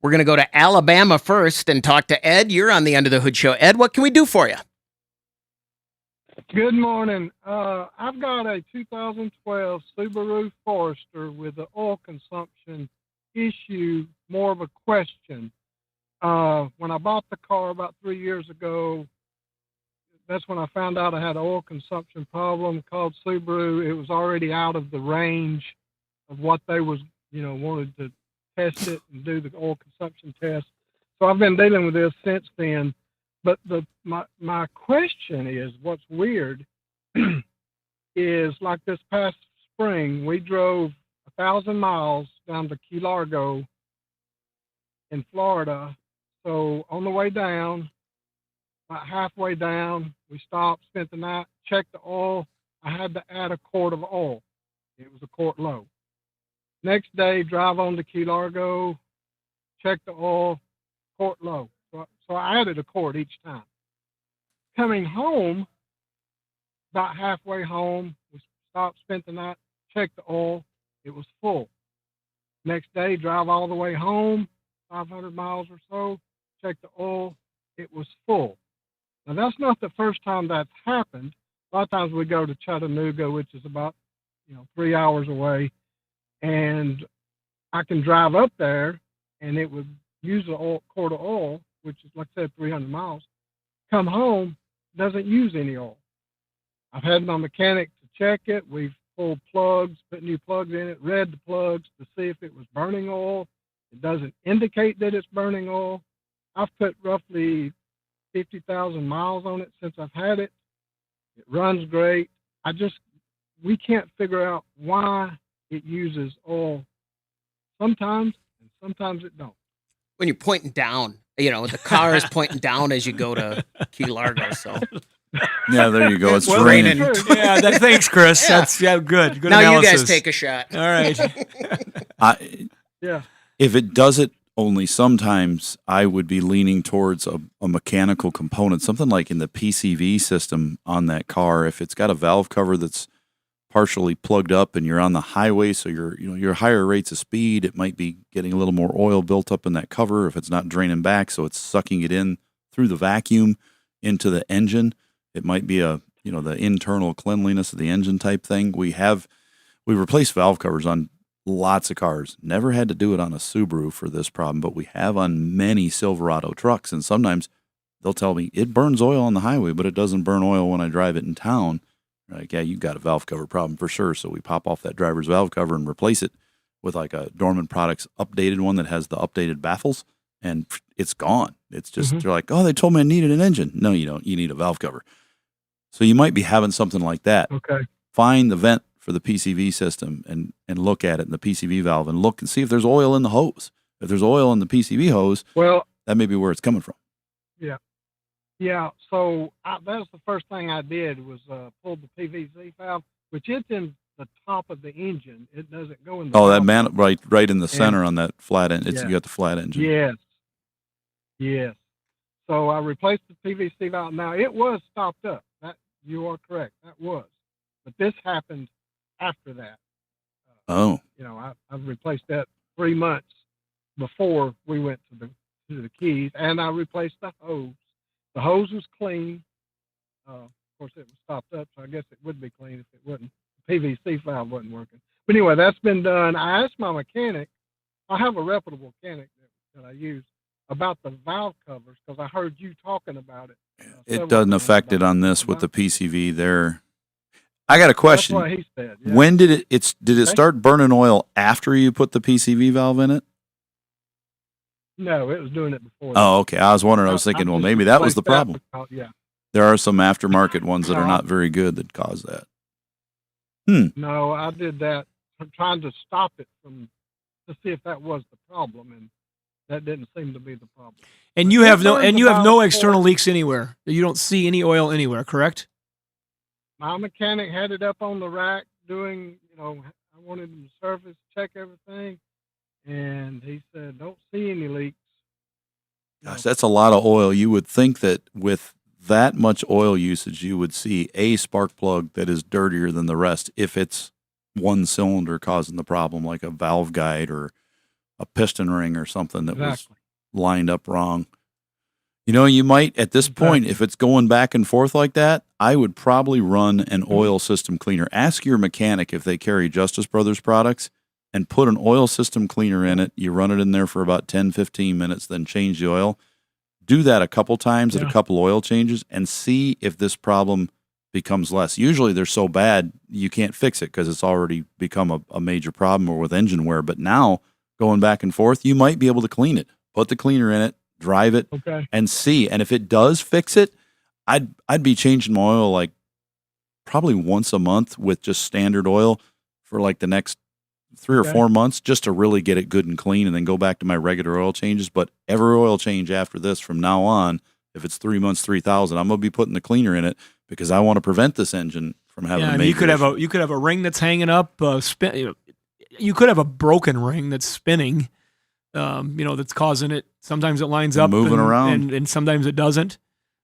We're going to go to Alabama first and talk to Ed. You're on the Under the Hood Show. Ed, what can we do for you?
Good morning. I've got a 2012 Subaru Forester with an oil consumption issue, more of a question. When I bought the car about 3 years ago, that's when I found out I had an oil consumption problem. Called Subaru. It was already out of the range of what they was, wanted to test it and do the oil consumption test. So I've been dealing with this since then. But my question is, what's weird is like this past spring, we drove 1,000 miles down to Key Largo in Florida. So on the way down, about halfway down, we stopped, spent the night, checked the oil. I had to add a quart of oil. It was a quart low. Next day, drive on to Key Largo, check the oil, quart low. So I added a quart each time. Coming home, about halfway home, we stopped, spent the night, checked the oil. It was full. Next day, drive all the way home, 500 miles or so, check the oil. It was full. Now, that's not the first time that's happened. A lot of times we go to Chattanooga, which is about 3 hours away, and I can drive up there, and it would use a quart of oil, which is, like I said, 300 miles. Come home, doesn't use any oil. I've had my mechanic to check it. We've pulled plugs, put new plugs in it, read the plugs to see if it was burning oil. It doesn't indicate that it's burning oil. I've put roughly 50,000 miles on it since I've had it. It runs great. We can't figure out why it uses oil sometimes, and sometimes it don't.
When you're pointing down, the car is pointing down as you go to Key Largo, so.
Yeah, there you go. It's
raining.
Yeah, thanks, Chris.
Yeah.
That's good. Good
now
analysis.
You guys take a shot.
All right.
Yeah.
If it does it only sometimes, I would be leaning towards a mechanical component, something like in the PCV system on that car. If it's got a valve cover that's partially plugged up and you're on the highway, so your higher rates of speed, it might be getting a little more oil built up in that cover if it's not draining back, so it's sucking it in through the vacuum into the engine. It might be the internal cleanliness of the engine type thing. We replaced valve covers on lots of cars. Never had to do it on a Subaru for this problem, but we have on many Silverado trucks, and sometimes they'll tell me it burns oil on the highway, but it doesn't burn oil when I drive it in town. Like, yeah, you got a valve cover problem for sure. So we pop off that driver's valve cover and replace it with like a Dorman Products updated one that has the updated baffles, and it's gone. It's just, They're like, oh, they told me I needed an engine. No, you don't. You need a valve cover. So you might be having something like that.
Okay.
Find the vent for the PCV system and look at it in the PCV valve and look and see if there's oil in the hose. If there's oil in the PCV hose,
well,
that may be where it's coming from.
Yeah. Yeah, so that was the first thing I did was pull the PVC valve, which it's in the top of the engine. It doesn't go in the
right in the center on that flat end. You got the flat engine.
Yes. So I replaced the PVC valve. Now, it was stopped up. That you are correct. That was. But this happened after that. I've replaced that 3 months before we went to the Keys, and I replaced the hose. The hose was clean. Of course, it was stopped up, so I guess it would be clean if it wasn't. The PVC valve wasn't working. But anyway, that's been done. I asked my mechanic. I have a reputable mechanic that I use about the valve covers because I heard you talking about it.
It doesn't affect it on this with the PCV there. I got a question.
That's what he said. Yeah.
When did it start burning oil after you put the PCV valve in it?
No, it was doing it before.
Oh, okay. I was wondering. I was thinking, well, maybe that was the problem.
Yeah.
There are some aftermarket ones that are not very good that cause that.
No, I did that. I'm trying to stop it to see if that was the problem, and that didn't seem to be the problem.
And you have no external leaks anywhere. You don't see any oil anywhere, correct?
My mechanic had it up on the rack doing, I wanted him to surface, check everything. And he said, don't see any leaks.
Gosh, that's a lot of oil. You would think that with that much oil usage, you would see a spark plug that is dirtier than the rest if it's one cylinder causing the problem, like a valve guide or a piston ring or something that was lined up wrong. You might, at this point, if it's going back and forth like that, I would probably run an oil system cleaner. Ask your mechanic if they carry Justice Brothers products and put an oil system cleaner in it. You run it in there for about 10, 15 minutes, then change the oil. Do that a couple times at a couple oil changes and see if this problem becomes less. Usually they're so bad you can't fix it because it's already become a major problem or with engine wear. But now, going back and forth, you might be able to clean it. Put the cleaner in it, drive it, and see. And if it does fix it, I'd be changing my oil like probably once a month with just standard oil for like the next or 4 months just to really get it good and clean, and then go back to my regular oil changes. But every oil change after this from now on, if it's 3 months, 3,000, I'm going to be putting the cleaner in it because I want to prevent this engine from having a major
you could have a ring that's hanging up, you could have a broken ring that's spinning, that's causing it. Sometimes it lines up
moving around,
and sometimes it doesn't.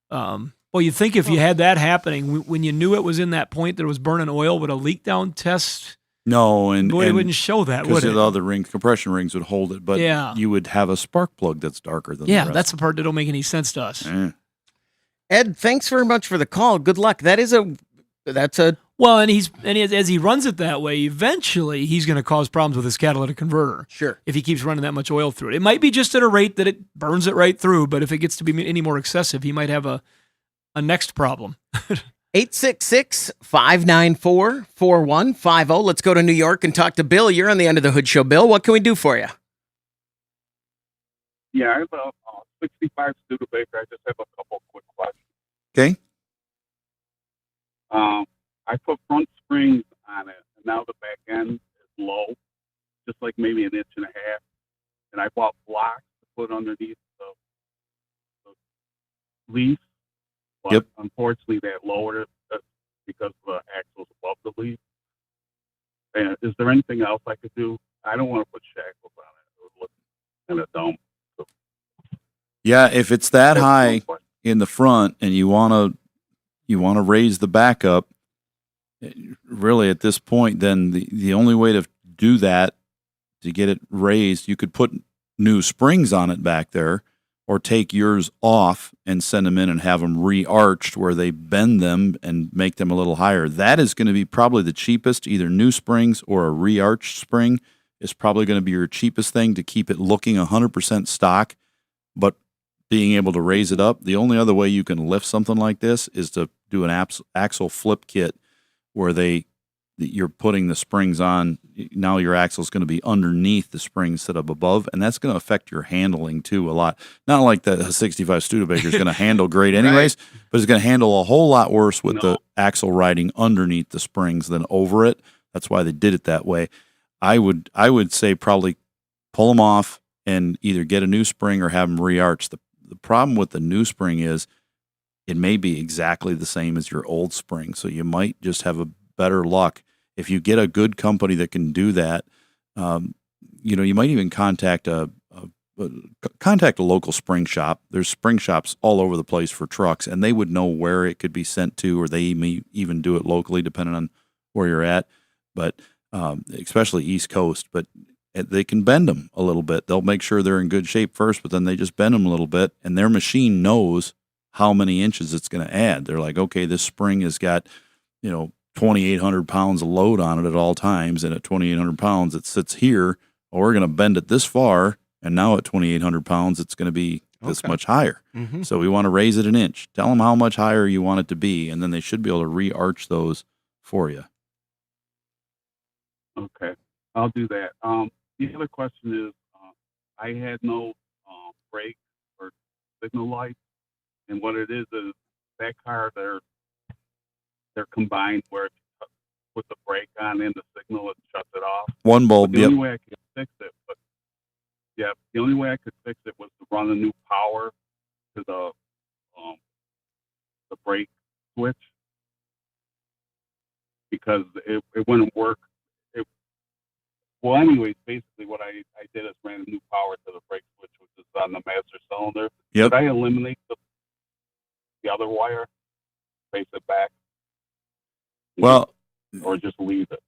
Well, you'd think if you had that happening, when you knew it was in that point that it was burning oil, would a leak down test?
No, and
it wouldn't show that, would it?
Because the other compression rings would hold it, but you would have a spark plug that's darker than the rest.
That's the part that don't make any sense to us.
Ed, thanks very much for the call. Good luck. That's a
well, and as he runs it that way, eventually he's going to cause problems with his catalytic converter.
Sure.
If he keeps running that much oil through it. It might be just at a rate that it burns it right through, but if it gets to be any more excessive, he might have a next problem.
866-594-4150. Let's go to New York and talk to Bill. You're on the Under the Hood Show. Bill, what can we do for you?
Yeah, I have a 65 Studebaker. I just have a couple quick questions.
Okay.
I put front springs on it, and now the back end is low, just like maybe an inch and a half. And I bought blocks to put underneath the leaf. But unfortunately, that lowered it because the axle's above the leaf. And is there anything else I could do? I don't want to put shackles on it. It would look kind of dumb. So,
yeah, if it's that high in the front and you want to raise the back up, really at this point, then the only way to do that, to get it raised, you could put new springs on it back there, or take yours off and send them in and have them re-arched where they bend them and make them a little higher. That is going to be probably the cheapest. Either new springs or a re-arched spring is probably going to be your cheapest thing to keep it looking 100% stock, but being able to raise it up. The only other way you can lift something like this is to do an axle flip kit where you're putting the springs on. Now your axle is going to be underneath the spring instead of above, and that's going to affect your handling too a lot. Not like the 65 Studebaker is going to handle great anyways, but it's going to handle a whole lot worse with the axle riding underneath the springs than over it. That's why they did it that way. I would say probably pull them off and either get a new spring or have them re-arch. The problem with the new spring is it may be exactly the same as your old spring, so you might just have a better luck. If you get a good company that can do that, you might even contact a local spring shop. There's spring shops all over the place for trucks, and they would know where it could be sent to, or they may even do it locally depending on where you're at, but especially East Coast. But they can bend them a little bit. They'll make sure they're in good shape first, but then they just bend them a little bit, and their machine knows how many inches it's going to add. They're like, okay, this spring has got, 2,800 pounds of load on it at all times, and at 2,800 pounds it sits here. Well, we're going to bend it this far, and now at 2,800 pounds it's going to be this much higher. Mm-hmm. So we want to raise it an inch. Tell them how much higher you want it to be, and then they should be able to re-arch those for you.
Okay, I'll do that. The other question is, I had no brake or signal lights, and what it is that car, they're combined where if you put the brake on in the signal, it shuts it off.
One bulb,
the only way I could fix it, the only way I could fix it was to run a new power to the brake switch, because it wouldn't work. Well, anyways, basically what I did is ran a new power to the brake switch, which is on the master cylinder.
Yep.
Did I eliminate the other wire, face it back?
Well,
or just leave it?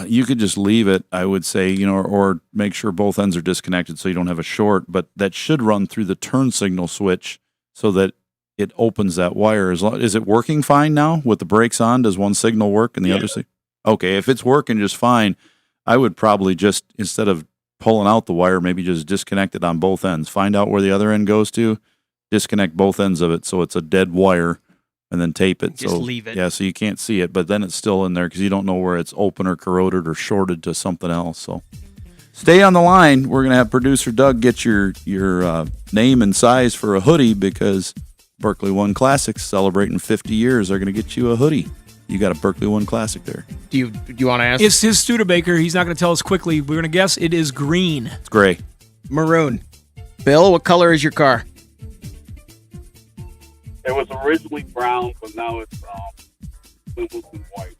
You could just leave it, I would say, or make sure both ends are disconnected so you don't have a short, but that should run through the turn signal switch so that it opens that wire. Is it working fine now with the brakes on? Does one signal work and the other signal? Okay, if it's working just fine, I would probably just, instead of pulling out the wire, maybe just disconnect it on both ends. Find out where the other end goes to, disconnect both ends of it so it's a dead wire, and then tape it.
Just leave it.
Yeah, so you can't see it, but then it's still in there because you don't know where it's open or corroded or shorted to something else. So stay on the line. We're going to have producer Doug get your name and size for a hoodie, because Berkeley One Classics celebrating 50 years. They're going to get you a hoodie. You got a Berkeley One Classic there.
Do you want to ask?
It's his Studebaker. He's not going to tell us quickly. We're going to guess it is green.
It's gray.
Maroon. Bill, what color is your car?
It was originally brown, but now it's Wimbledon white.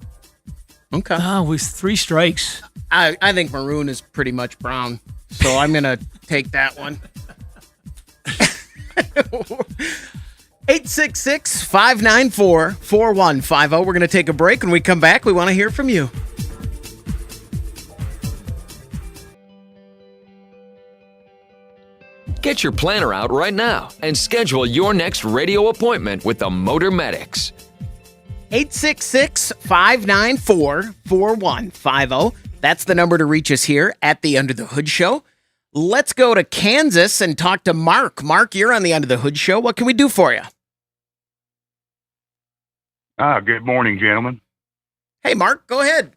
Okay.
Oh, with 3 strikes.
I think maroon is pretty much brown, so I'm going to take that one. 866-594-4150. We're going to take a break. When we come back, we want to hear from you.
Get your planner out right now and schedule your next radio appointment with the Motor Medics.
866-594-4150. That's the number to reach us here at the Under the Hood Show. Let's go to Kansas and talk to Mark. Mark, you're on the Under the Hood Show. What can we do for you?
Good morning, gentlemen.
Hey, Mark, go ahead.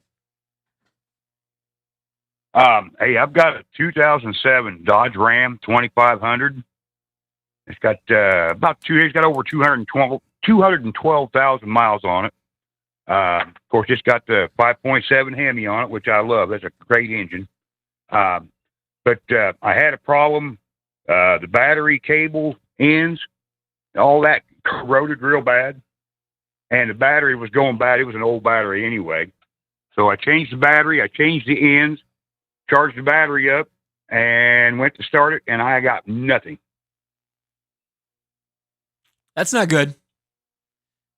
Hey, I've got a 2007 Dodge Ram 2500. It's got it's got over 212,000 miles on it. Of course, it's got the 5.7 Hemi on it, which I love. That's a great engine. But I had a problem. The battery cable ends, all that corroded real bad. And the battery was going bad. It was an old battery anyway. So I changed the battery. I changed the ends, charged the battery up, and went to start it, and I got nothing.
That's not good.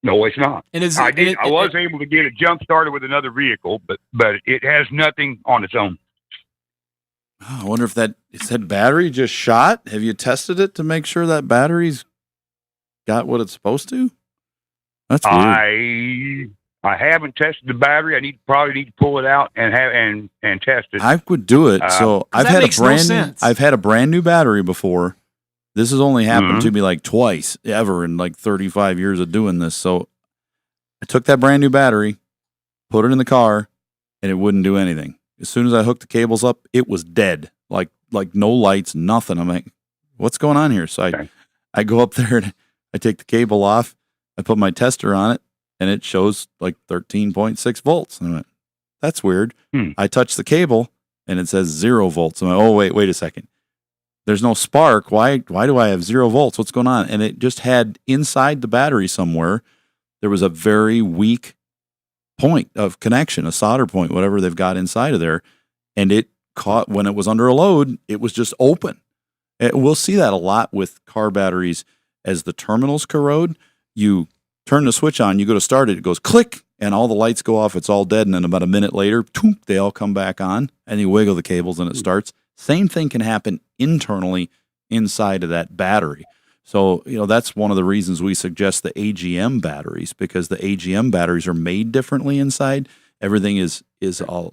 No, it's not.
And
I was able to get it jump started with another vehicle, but it has nothing on its own.
Oh, I wonder if that battery just shot. Have you tested it to make sure that battery's got what it's supposed to? That's weird.
I haven't tested the battery. I probably need to pull it out and test it.
I would do it. So I've had a brand new battery before. This has only happened to me like twice ever in like 35 years of doing this. So I took that brand new battery, put it in the car, and it wouldn't do anything. As soon as I hooked the cables up, it was dead. Like no lights, nothing. I'm like, what's going on here? So I go up there and I take the cable off. I put my tester on it, and it shows like 13.6 volts. And I went, that's weird. I touch the cable, and it says 0 volts. I'm like, oh, wait a second. There's no spark. Why do I have 0 volts? What's going on? And it just had inside the battery somewhere, there was a very weak point of connection, a solder point, whatever they've got inside of there. And it caught, when it was under a load, it was just open. We'll see that a lot with car batteries as the terminals corrode. You turn the switch on, you go to start it, it goes click, and all the lights go off, it's all dead, and then about a minute later, they all come back on, and you wiggle the cables and it starts. Same thing can happen internally inside of that battery. So, that's one of the reasons we suggest the AGM batteries, because the AGM batteries are made differently inside. Everything is a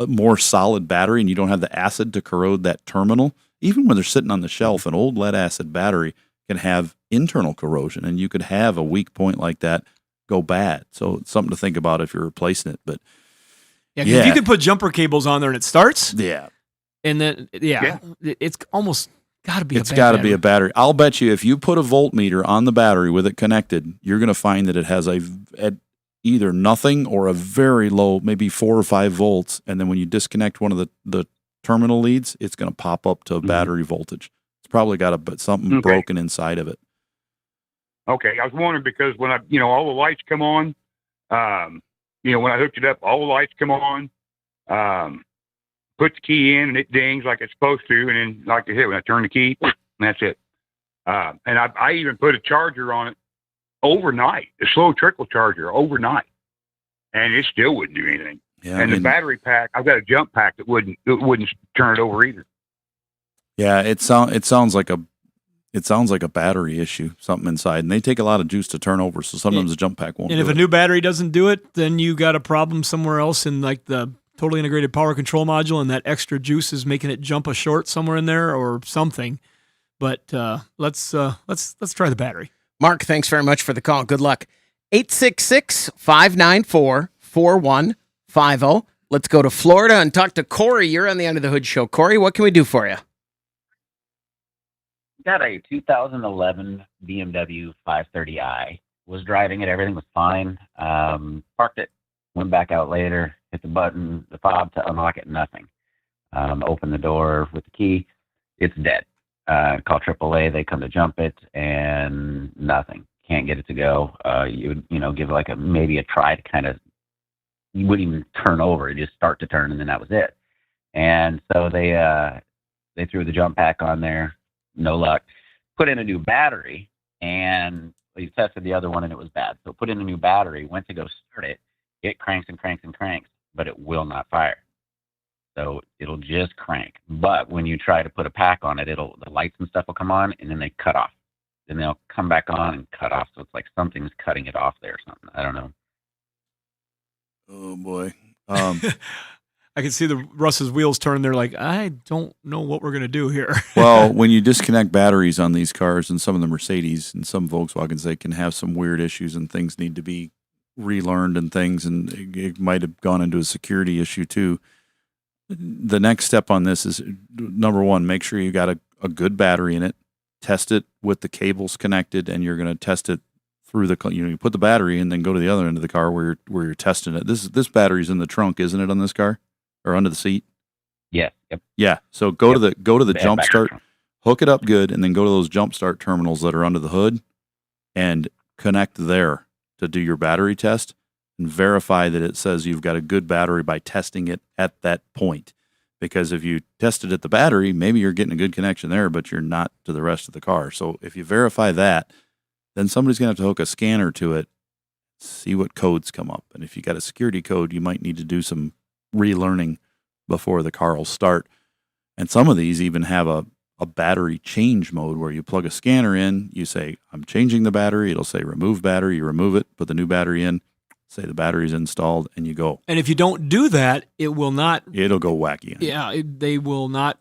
more solid battery, and you don't have the acid to corrode that terminal. Even when they're sitting on the shelf, an old lead acid battery can have internal corrosion, and you could have a weak point like that go bad. So it's something to think about if you're replacing it. But
if you could put jumper cables on there and it starts, and then it's almost got to be.
It's got to be a battery. I'll bet you if you put a voltmeter on the battery with it connected, you're going to find that it has either nothing or a very low, maybe 4 or 5 volts. And then when you disconnect one of the terminal leads, it's going to pop up to a battery voltage. Probably got something broken inside of it.
Okay, I was wondering because when all the lights come on, when I hooked it up, all the lights come on. Put the key in and it dings like it's supposed to, and then like I said, when I turn the key, that's it. And I even put a charger on it overnight, a slow trickle charger overnight, and it still wouldn't do anything. Yeah, and the battery pack, I've got a jump pack that wouldn't turn it over either.
Yeah, it sounds like a battery issue, something inside, and they take a lot of juice to turn over, so sometimes the jump pack won't.
And if a new battery doesn't do it, then you got a problem somewhere else in like the totally integrated power control module, and that extra juice is making it jump a short somewhere in there or something. But let's try the battery.
Mark, thanks very much for the call. Good luck. 866-594-4150. Let's go to Florida and talk to Corey. You're on the Under the Hood Show. Corey, what can we do for you?
Got a 2011 BMW 530i was driving it. Everything was fine. Parked it, went back out later, hit the button, the fob to unlock it, nothing. Opened the door with the key. It's dead. Call AAA. They come to jump it, and nothing. Can't get it to go. You would, give it maybe a try to kind of, you wouldn't even turn over. You just start to turn, and then that was it. And so they threw the jump pack on there. No luck. Put in a new battery, and we tested the other one, and it was bad. So put in a new battery. Went to go start it. It cranks and cranks and cranks, but it will not fire. So it'll just crank. But when you try to put a pack on it, the lights and stuff will come on, and then they cut off. Then they'll come back on and cut off. So it's like something's cutting it off there or something. I don't know.
Oh boy.
I can see Russ's wheels turning. They're like, I don't know what we're gonna do here.
Well, when you disconnect batteries on these cars, and some of the Mercedes and some Volkswagens, they can have some weird issues, and things need to be relearned and things, and it might have gone into a security issue too. The next step on this is, number one, make sure you got a good battery in it. Test it with the cables connected, and you're going to test it through you put the battery in, then go to the other end of the car where you're testing it. This battery's in the trunk, isn't it, on this car, or under the seat?
Yeah. Yep.
Yeah. So go to the jump start, hook it up good, and then go to those jump start terminals that are under the hood, and connect there to do your battery test. And verify that it says you've got a good battery by testing it at that point. Because if you tested at the battery, maybe you're getting a good connection there, but you're not to the rest of the car. So if you verify that, then somebody's going to have to hook a scanner to it, see what codes come up. And if you got a security code, you might need to do some relearning before the car will start. And some of these even have a battery change mode where you plug a scanner in, you say, I'm changing the battery. It'll say remove battery. You remove it, put the new battery in. Say the battery's installed, and you go.
And if you don't do that, it will not.
It'll go wacky.
Yeah, they will not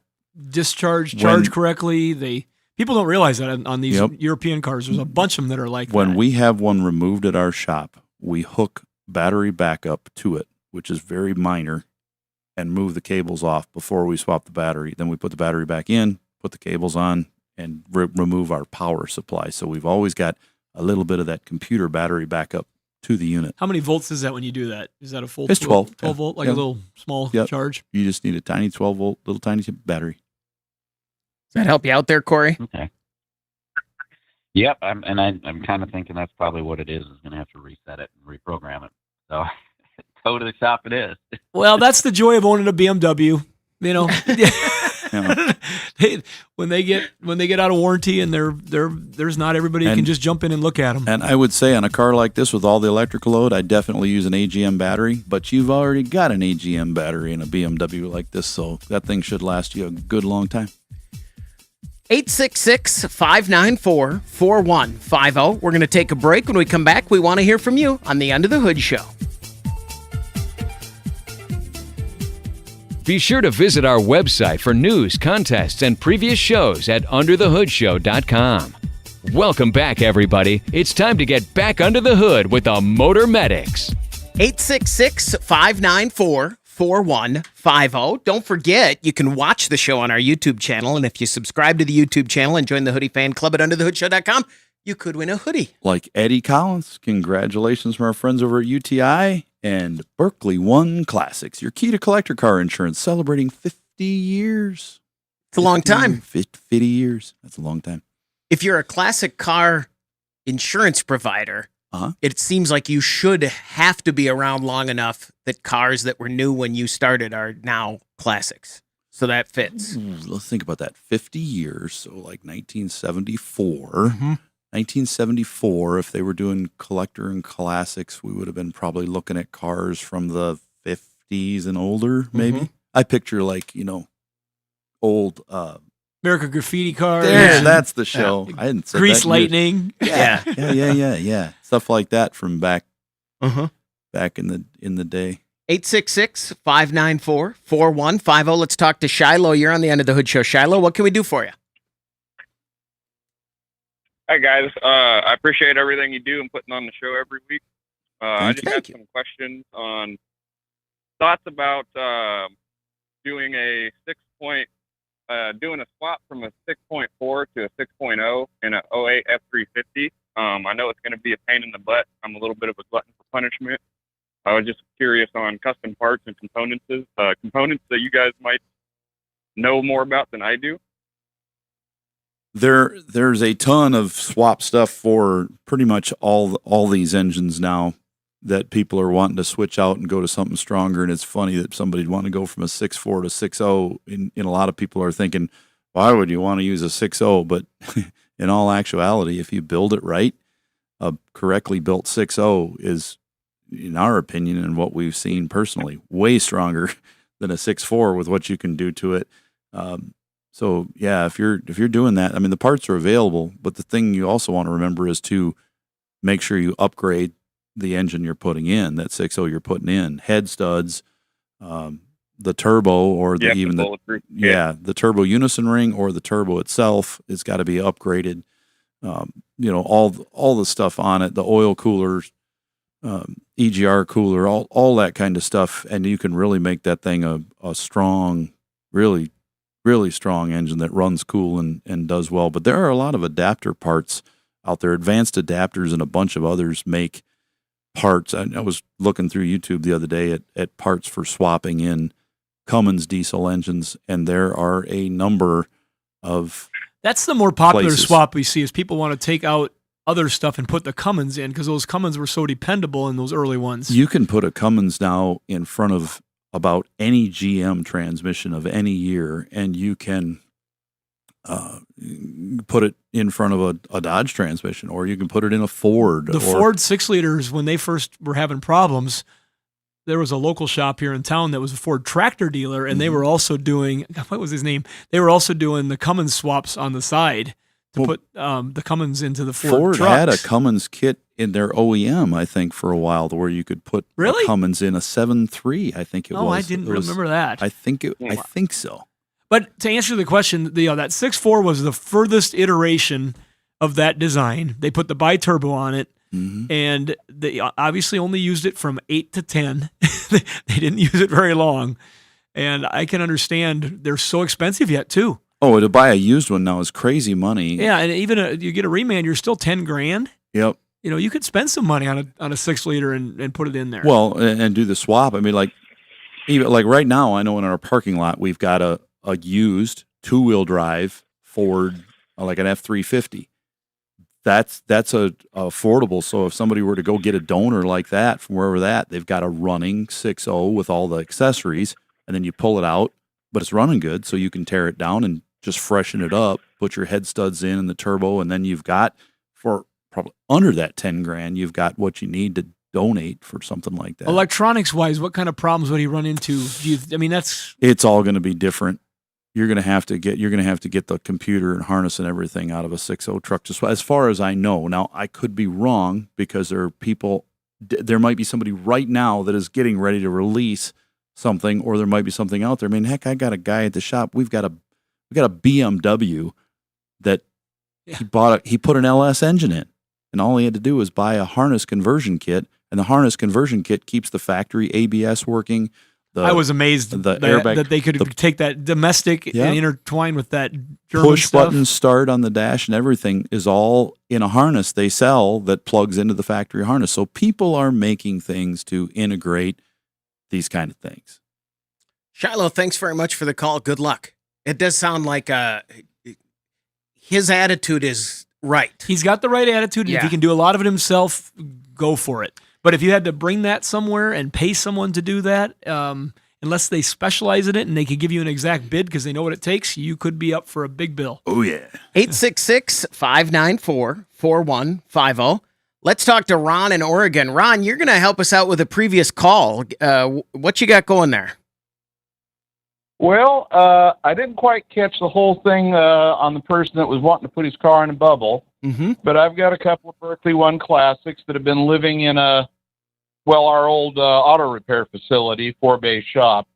charge correctly. People don't realize that on these European cars. There's a bunch of them that are like
when
that.
we have one removed at our shop, we hook battery backup to it, which is very minor, and move the cables off before we swap the battery. Then we put the battery back in, put the cables on, and remove our power supply. So we've always got a little bit of that computer battery backup to the unit.
How many volts is that when you do that? Is that a full?
It's 12.
12 volt, like a little small charge?
You just need a tiny 12 volt, little tiny battery.
Does that help you out there, Corey?
Okay. Yep, I'm kind of thinking that's probably what it is. Is going to have to reset it and reprogram it. So go to the shop. It is.
Well, that's the joy of owning a BMW. When they get out of warranty, and there's not everybody who can just jump in and look at them.
And I would say on a car like this with all the electrical load, I definitely use an AGM battery. But you've already got an AGM battery in a BMW like this, so that thing should last you a good long time.
866-594-4150. We're going to take a break. When we come back, we want to hear from you on the Under the Hood Show.
Be sure to visit our website for news, contests, and previous shows at underthehoodshow.com. Welcome back, everybody. It's time to get back under the hood with the Motor Medics.
866-594-4150. Don't forget, you can watch the show on our YouTube channel, and if you subscribe to the YouTube channel and join the Hoodie Fan Club at underthehoodshow.com, you could win a hoodie.
Like Eddie Collins, congratulations from our friends over at UTI and Berkeley One Classics, your key to collector car insurance, celebrating 50 years.
It's a long time.
50 years. That's a long time.
If you're a classic car insurance provider, it seems like you should have to be around long enough that cars that were new when you started are now classics. So that fits.
Let's think about that. 50 years, so like 1974. 1974, if they were doing collector and classics, we would have been probably looking at cars from the 50s and older, maybe. I picture old
American Graffiti cars.
There, that's the show. I hadn't said
Grease
that
Lightning.
Yeah. Stuff like that from back in the day.
866-594-4150. Let's talk to Shiloh. You're on the End of the Hood Show. Shiloh, what can we do for you?
Hi, guys. I appreciate everything you do and putting on the show every week. I just had some questions on thoughts about doing a doing a swap from a 6.4 to a 6.0 in an 08 F350. 50. I know it's going to be a pain in the butt. I'm a little bit of a glutton for punishment. I was just curious on custom parts and components that you guys might know more about than I do.
There's a ton of swap stuff for pretty much all these engines now that people are wanting to switch out and go to something stronger. And it's funny that somebody'd want to go from a 6.4 to 6.0. In a lot of people are thinking, why would you want to use a 6.0? But in all actuality, if you build it right, a correctly built 6.0 is, in our opinion and what we've seen personally, way stronger than a 6.4 with what you can do to it. So yeah, if you're doing that, I mean, the parts are available, but the thing you also want to remember is to make sure you upgrade the engine you're putting in, that 6.0 you're putting in, head studs, the turbo, or the turbo unison ring, or the turbo itself has got to be upgraded. All the stuff on it, the oil coolers, EGR cooler, all that kind of stuff, and you can really make that thing a strong, really, really strong engine that runs cool and does well. But there are a lot of adapter parts out there. Advanced Adapters and a bunch of others make parts. I was looking through YouTube the other day at parts for swapping in Cummins diesel engines, and there are a number of
That's the more popular
places.
swap we see is people want to take out other stuff and put the Cummins in because those Cummins were so dependable in those early ones.
You can put a Cummins now in front of about any GM transmission of any year, and you can put it in front of a Dodge transmission, or you can put it in a Ford.
The Ford 6-liters, when they first were having problems, there was a local shop here in town that was a Ford tractor dealer, and they were also doing, what was his name? They were also doing the Cummins swaps on the side to put the Cummins into the Ford trucks.
Had a Cummins kit in their OEM, I think, for a while, where you could put a Cummins in a 7.3, I think it was.
Oh, I didn't remember that.
I think so.
But to answer the question, that 6.4 was the furthest iteration of that design. They put the bi-turbo on it, and they obviously only used it from 8 to 10. They didn't use it very long. And I can understand they're so expensive yet, too.
Oh, to buy a used one now is crazy money.
Yeah, and even you get a reman, you're still $10,000.
Yep.
You could spend some money on a 6-liter and put it in there.
Well, and do the swap. I mean, even right now, I know in our parking lot we've got a used 2-wheel drive Ford, like an F-350. That's affordable. So if somebody were to go get a donor like that from wherever they've got a running 6.0 with all the accessories, and then you pull it out, but it's running good, so you can tear it down and just freshen it up, put your head studs in and the turbo, and then you've got, for probably under that $10,000, you've got what you need to donate for something like that.
Electronics wise, what kind of problems would he run into?
It's all going to be different. You're going to have to get the computer and harness and everything out of a 6.0 truck. Just as far as I know. Now, I could be wrong because there might be somebody right now that is getting ready to release something, or there might be something out there. I mean, heck, I got a guy at the shop. We got a BMW that he put an LS engine in, and all he had to do was buy a harness conversion kit, and the harness conversion kit keeps the factory ABS working.
I was amazed that they could take that domestic and intertwine with that German
push
stuff.
button start on the dash, and everything is all in a harness they sell that plugs into the factory harness. So people are making things to integrate these kind of things.
Shiloh, thanks very much for the call. Good luck. It does sound like his attitude is right.
He's got the right attitude. Yeah. If he can do a lot of it himself, go for it. But if you had to bring that somewhere and pay someone to do that, unless they specialize in it and they could give you an exact bid because they know what it takes, you could be up for a big bill.
Oh, yeah.
866-594-4150. Let's talk to Ron in Oregon. Ron, you're going to help us out with a previous call. What you got going there?
Well, I didn't quite catch the whole thing on the person that was wanting to put his car in a bubble, but I've got a couple of Berkeley One Classics that have been living in our old auto repair facility, 4-bay shop,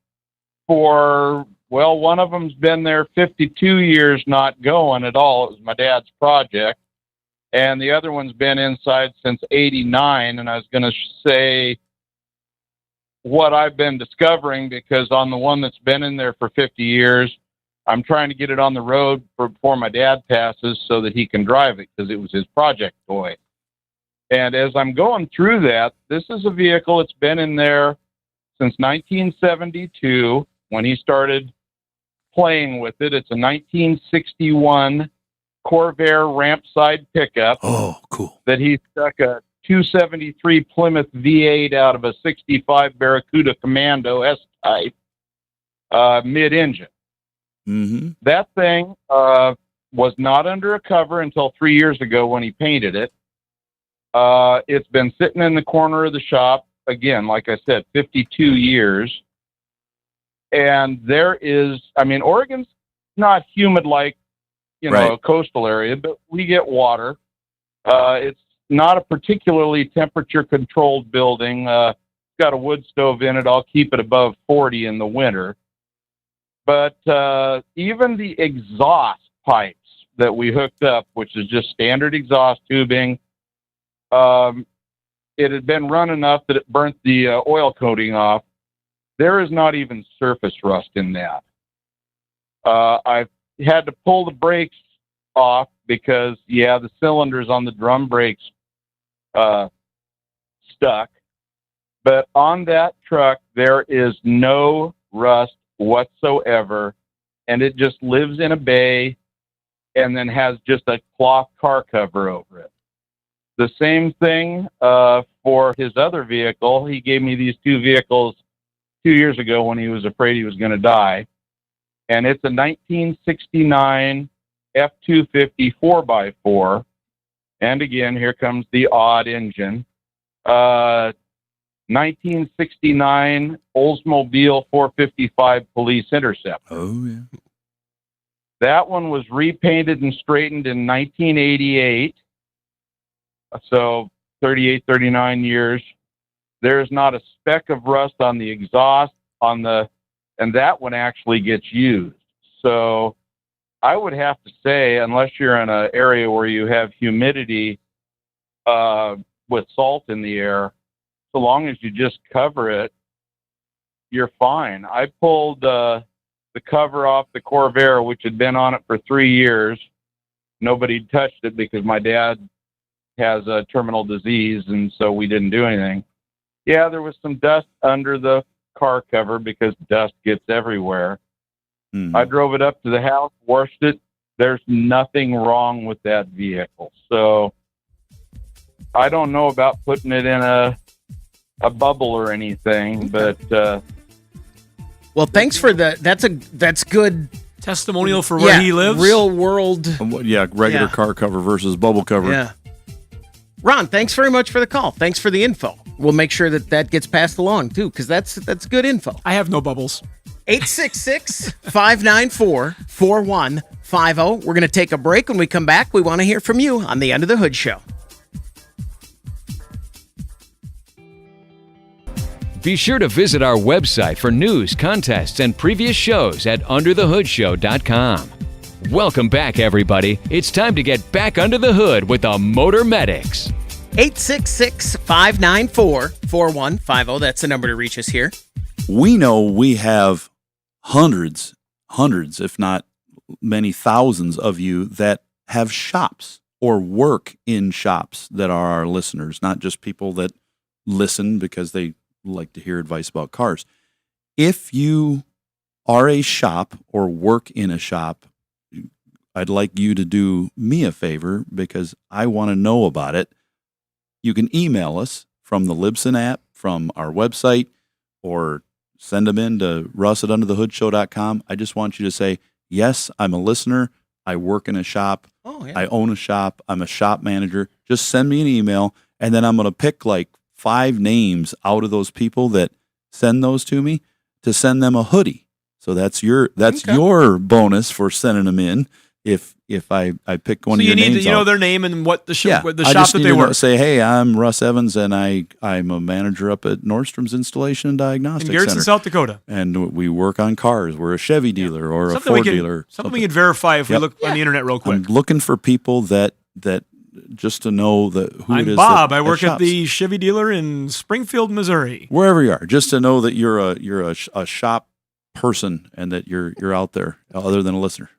for, one of them's been there 52 years not going at all. It was my dad's project. And the other one's been inside since 89, and I was going to say what I've been discovering, because on the one that's been in there for 50 years, I'm trying to get it on the road before my dad passes so that he can drive it because it was his project toy. And as I'm going through that, this is a vehicle that's been in there since 1972 when he started playing with it. It's a 1961 Corvair ramp side pickup.
Oh, cool.
That he stuck a 273 Plymouth V8 out of a 65 Barracuda Commando S-Type mid-engine.
Mm-hmm.
That thing was not under a cover until 3 years ago when he painted it. It's been sitting in the corner of the shop, again, like I said, 52 years. And there is, I mean, Oregon's not humid like, a coastal area, but we get water. It's not a particularly temperature-controlled building. It's got a wood stove in it. I'll keep it above 40 in the winter. But even the exhaust pipes that we hooked up, which is just standard exhaust tubing, it had been run enough that it burnt the oil coating off. There is not even surface rust in that. I've had to pull the brakes off because, the cylinders on the drum brakes stuck. But on that truck, there is no rust whatsoever, and it just lives in a bay and then has just a cloth car cover over it. The same thing for his other vehicle. He gave me these two vehicles 2 years ago when he was afraid he was going to die. And it's a 1969 F-250 4x4. And again, here comes the odd engine. 1969 Oldsmobile 455 Police Intercept.
Oh, yeah.
That one was repainted and straightened in 1988. So 38, 39 years. There's not a speck of rust on the exhaust and that one actually gets used. So I would have to say, unless you're in an area where you have humidity with salt in the air, so long as you just cover it, you're fine. I pulled the cover off the Corvair, which had been on it for 3 years. Nobody touched it because my dad has a terminal disease, and so we didn't do anything. Yeah, there was some dust under the car cover because dust gets everywhere.
Mm-hmm.
I drove it up to the house, washed it. There's nothing wrong with that vehicle. So I don't know about putting it in a bubble or anything, but
well, thanks for that's good
testimonial for where he lives.
Real world.
Regular car cover versus bubble cover.
Yeah. Ron, thanks very much for the call. Thanks for the info. We'll make sure that gets passed along too, because that's good info.
I have no bubbles.
866-594-4150. We're going to take a break. When we come back, we want to hear from you on the Under the Hood Show.
Be sure to visit our website for news, contests, and previous shows at underthehoodshow.com. Welcome back, everybody. It's time to get back under the hood with the Motor Medics.
866-594-4150. That's the number to reach us here.
We know we have hundreds, if not many thousands of you that have shops or work in shops that are our listeners, not just people that listen because they like to hear advice about cars. If you are a shop or work in a shop, I'd like you to do me a favor because I want to know about it. You can email us from the Libsyn app, from our website, or send them in to russ@underthehoodshow.com. I just want you to say, yes, I'm a listener. I work in a shop.
Oh, yeah.
I own a shop. I'm a shop manager. Just send me an email, and then I'm going to pick like 5 names out of those people that send those to me to send them a hoodie. So that's your bonus for sending them in. If I pick one of your names,
so you need to know their name and what the shop
I
that
just
they
need to
work.
say, hey, I'm Russ Evans, and I'm a manager up at Nordstrom's Installation and Diagnostics
in Garrettson,
Center,
South Dakota,
and we work on cars. We're a Chevy dealer or a Ford dealer.
Something we can verify if we look on the internet real quick.
I'm looking for people that just to know who
I'm
it is.
Bob.
That
I work at
shops.
the Chevy dealer in Springfield, Missouri.
Wherever you are, just to know that you're a shop person and that you're out there other than a listener.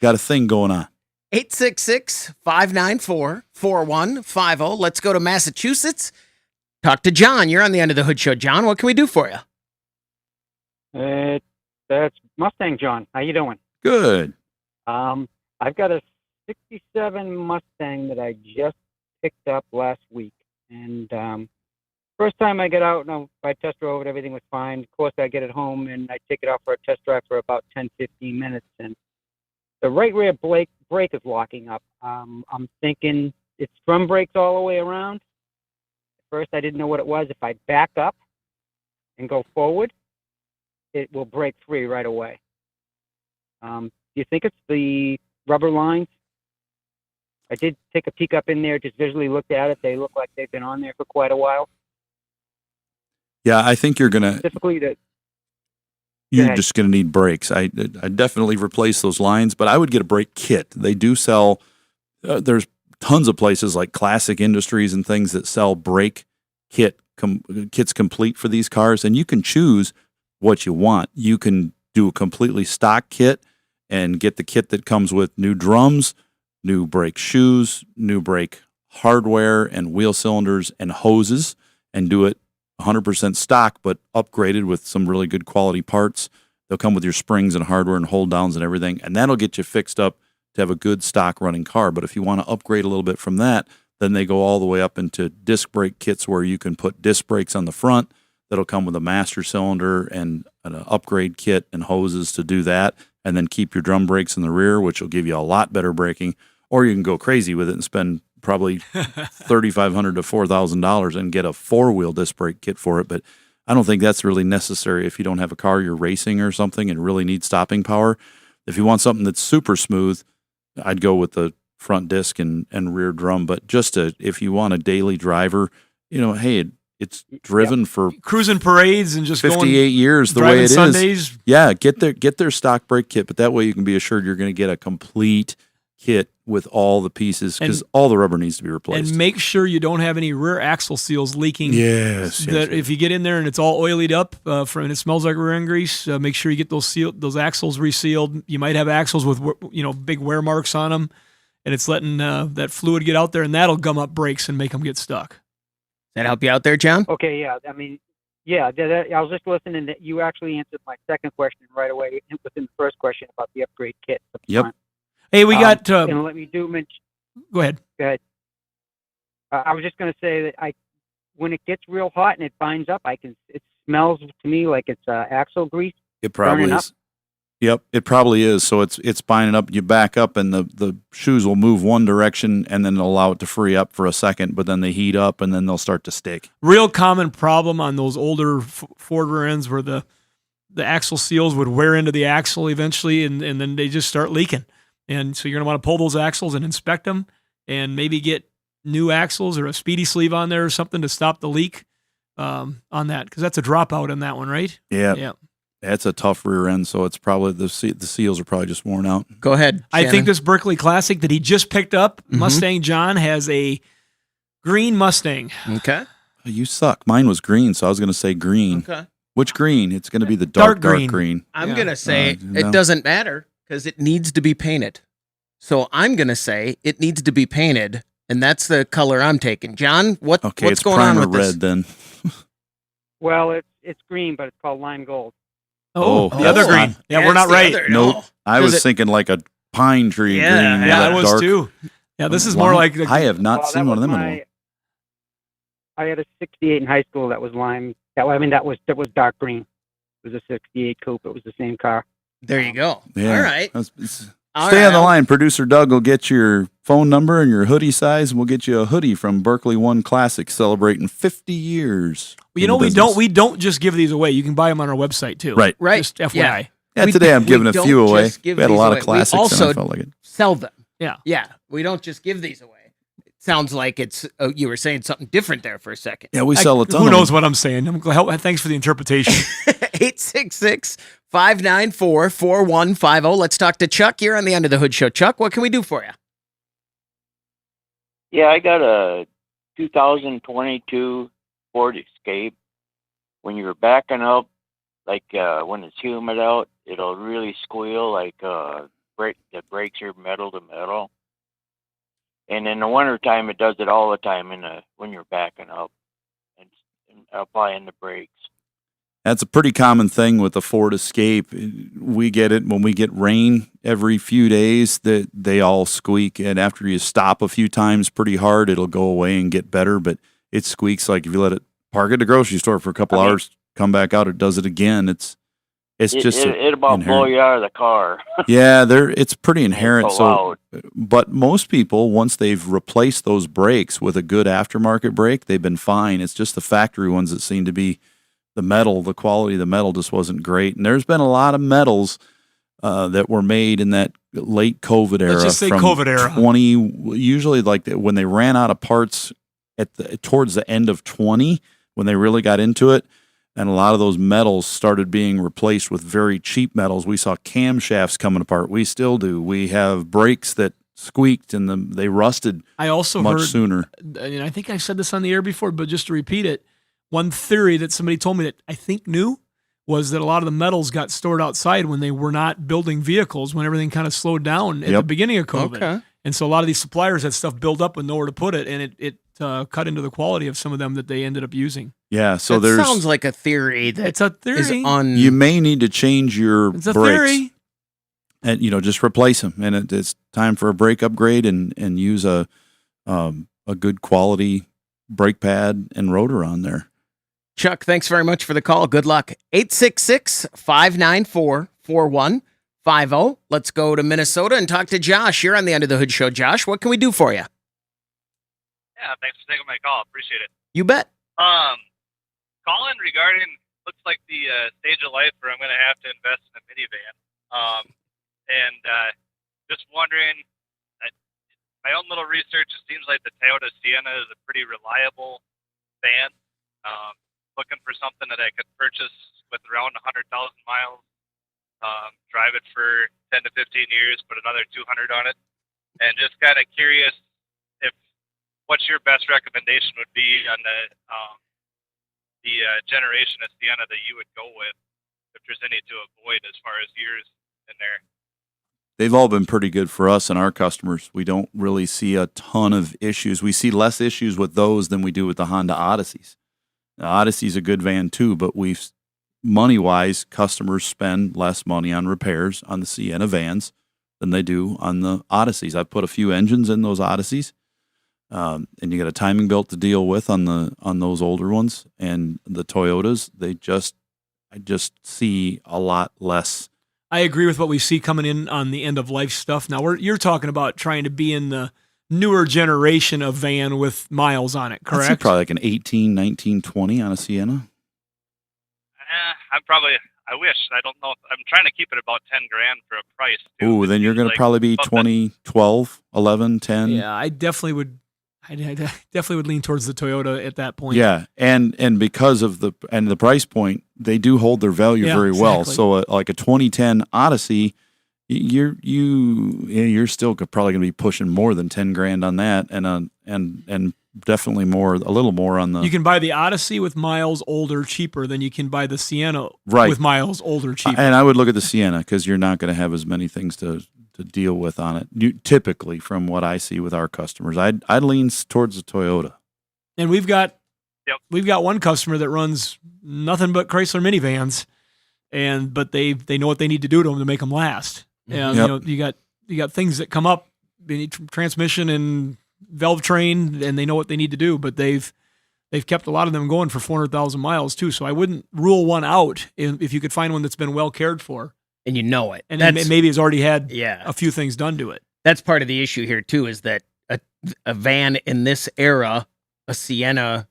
Got a thing going on.
866-594-4150. Let's go to Massachusetts. Talk to John. You're on the End of the Hood Show. John, what can we do for you?
That's Mustang John. How you doing?
Good.
I've got a 67 Mustang that I just picked up last week. And first time I get out and I test drove it, everything was fine. Of course, I get it home and I take it out for a test drive for about 10, 15 minutes. And the right rear brake is locking up. I'm thinking it's drum brakes all the way around. At first, I didn't know what it was. If I back up and go forward, it will break free right away. Do you think it's the rubber lines? I did take a peek up in there, just visually looked at it. They look like they've been on there for quite a while.
Yeah, I think you're gonna.
Specifically,
You're just gonna need brakes. I definitely replace those lines, but I would get a brake kit. They do sell. There's tons of places like Classic Industries and things that sell brake kits complete for these cars, and you can choose what you want. You can do a completely stock kit and get the kit that comes with new drums, new brake shoes, new brake hardware and wheel cylinders and hoses, and do it 100% stock, but upgraded with some really good quality parts. They'll come with your springs and hardware and hold downs and everything, and that'll get you fixed up to have a good stock running car. But if you want to upgrade a little bit from that, then they go all the way up into disc brake kits where you can put disc brakes on the front that'll come with a master cylinder and an upgrade kit and hoses to do that, and then keep your drum brakes in the rear, which will give you a lot better braking. Or you can go crazy with it and spend probably $3,500 to $4,000 and get a four-wheel disc brake kit for it. But I don't think that's really necessary if you don't have a car you're racing or something and really need stopping power. If you want something that's super smooth, I'd go with the front disc and rear drum. But if you want a daily driver, hey, it's driven for
cruising parades and just
58 years the way it
Sundays.
is. Yeah, get their stock brake kit, but that way you can be assured you're going to get a complete kit with all the pieces, because all the rubber needs to be replaced.
And make sure you don't have any rear axle seals leaking.
Yes.
If you get in there and it's all oilied up and it smells like rear end grease, make sure you get those axles resealed. You might have axles with big wear marks on them, and it's letting that fluid get out there, and that'll gum up brakes and make them get stuck.
That help you out there, John?
Okay, yeah. I mean, I was just listening. That you actually answered my second question right away within the first question about the upgrade kit.
Yep.
Hey, we got.
And let me mention.
Go ahead.
Go ahead. I was just going to say that when it gets real hot and it binds up, it smells to me like it's axle grease.
It probably is. Yep, it probably is. So it's binding up. You back up, and the shoes will move one direction, and then they'll allow it to free up for a second. But then they heat up, and then they'll start to stick.
Real common problem on those older Ford rear ends where the axle seals would wear into the axle eventually, and then they just start leaking. And so you're going to want to pull those axles and inspect them, and maybe get new axles or a speedy sleeve on there or something to stop the leak on that, because that's a dropout on that one, right?
Yeah.
Yeah.
That's a tough rear end, so it's probably the seals are probably just worn out.
Go ahead,
I think this Berkeley Classic that he just picked up, Mustang John, has a green Mustang.
Okay.
You suck. Mine was green, so I was going to say green.
Okay.
Which green? It's going to be the dark green.
I'm going to say it doesn't matter because it needs to be painted. So I'm going to say it needs to be painted, and that's the color I'm taking. John, what's going on with
red then?
Well, it's green, but it's called lime gold.
Oh, the other green. Yeah, we're not right.
Nope. I was thinking like a pine tree green.
Yeah, I was too. Yeah, this is more like...
I have not seen one of them in a while.
I had a 68 in high school that was lime. That was dark green. It was a 68 coupe. It was the same car.
There you go.
Yeah.
All right.
Stay on the line. Producer Doug will get your phone number and your hoodie size, and we'll get you a hoodie from Berkeley One Classic celebrating 50 years.
Well, we don't just give these away. You can buy them on our website too.
Right.
Just FYI.
Yeah, today I'm giving a few away. We had a lot of classics,
we also
and I felt like it.
Sell them.
Yeah.
Yeah. We don't just give these away. It sounds like it's you were saying something different there for a second.
Yeah, we sell a ton.
Who knows what I'm saying? Thanks for the interpretation.
866-594-4150. Let's talk to Chuck. You're on the End of the Hood Show. Chuck, what can we do for you?
Yeah, I got a 2022 Ford Escape. When you were backing up, like when it's humid out, it'll really squeal like the brakes are metal to metal. And in the wintertime, it does it all the time when you're backing up and applying the brakes.
That's a pretty common thing with the Ford Escape. We get it when we get rain every few days, that they all squeak. And after you stop a few times pretty hard, it'll go away and get better. But it squeaks like if you let it park at the grocery store for a couple hours, come back out, it does it again. It's just
it about blow you out of the car.
Yeah, it's pretty inherent.
It's so
but most people, once they've replaced those brakes with a good aftermarket brake, they've been fine. It's just the factory ones that seem to be the quality of the metal just wasn't great. And there's been a lot of metals that were made in that late COVID era.
Let's just say
from
COVID era.
Usually like when they ran out of parts towards the end of 20, when they really got into it, and a lot of those metals started being replaced with very cheap metals. We saw camshafts coming apart. We still do. We have brakes that squeaked and they rusted
I also
much
heard,
sooner.
And I think I said this on the air before, but just to repeat it, one theory that somebody told me that I think knew was that a lot of the metals got stored outside when they were not building vehicles, when everything kind of slowed down at the beginning of COVID.
Okay.
And so a lot of these suppliers had stuff built up with nowhere to put it, and it cut into the quality of some of them that they ended up using.
Yeah, so
that sounds like a theory that
it's a theory.
is on.
You may need to change your
It's a
brakes.
theory.
And just replace them, and it's time for a brake upgrade and use a good quality brake pad and rotor on there.
Chuck, thanks very much for the call. Good luck. 866-594-4150. Let's go to Minnesota and talk to Josh. You're on the Under the Hood Show. Josh, what can we do for you?
Yeah, thanks for taking my call. Appreciate it.
You bet.
Calling regarding, looks like the stage of life where I'm going to have to invest in a minivan. Just wondering, my own little research, it seems like the Toyota Sienna is a pretty reliable van. Looking for something that I could purchase with around 100,000 miles, drive it for 10 to 15 years, put another 200 on it, and just kind of curious what your best recommendation would be on the generation of Sienna that you would go with, if there's any to avoid as far as years in there.
They've all been pretty good for us and our customers. We don't really see a ton of issues. We see less issues with those than we do with the Honda Odysseys. The Odyssey's a good van too, but money-wise, customers spend less money on repairs on the Sienna vans than they do on the Odysseys. I put a few engines in those Odysseys, and you got a timing belt to deal with on those older ones. And the Toyotas, I just see a lot less.
I agree with what we see coming in on the end of life stuff. Now you're talking about trying to be in the newer generation of van with miles on it, correct?
I'd say probably like an 18, 19, 20 on a Sienna.
I wish. I don't know. I'm trying to keep it about 10 grand for a price.
Ooh, then you're going to probably be 20, 12, 11, 10.
Yeah, I definitely would lean towards the Toyota at that point.
Yeah, and because of the price point, they do hold their value very well. So like a 2010 Odyssey, you're still probably going to be pushing more than 10 grand on that, and definitely a little more on the.
You can buy the Odyssey with miles older cheaper than you can buy the Sienna with miles older cheaper.
And I would look at the Sienna because you're not going to have as many things to deal with on it. Typically, from what I see with our customers, I'd lean towards the Toyota.
And we've got one customer that runs nothing but Chrysler minivans, but they know what they need to do to them to make them last. And you got things that come up, they need transmission and valve train, and they know what they need to do. But they've kept a lot of them going for 400,000 miles too. So I wouldn't rule one out if you could find one that's been well cared for.
And you know it.
And maybe has already had a few things done to it.
That's part of the issue here, too, is that a van in this era, a Sienna,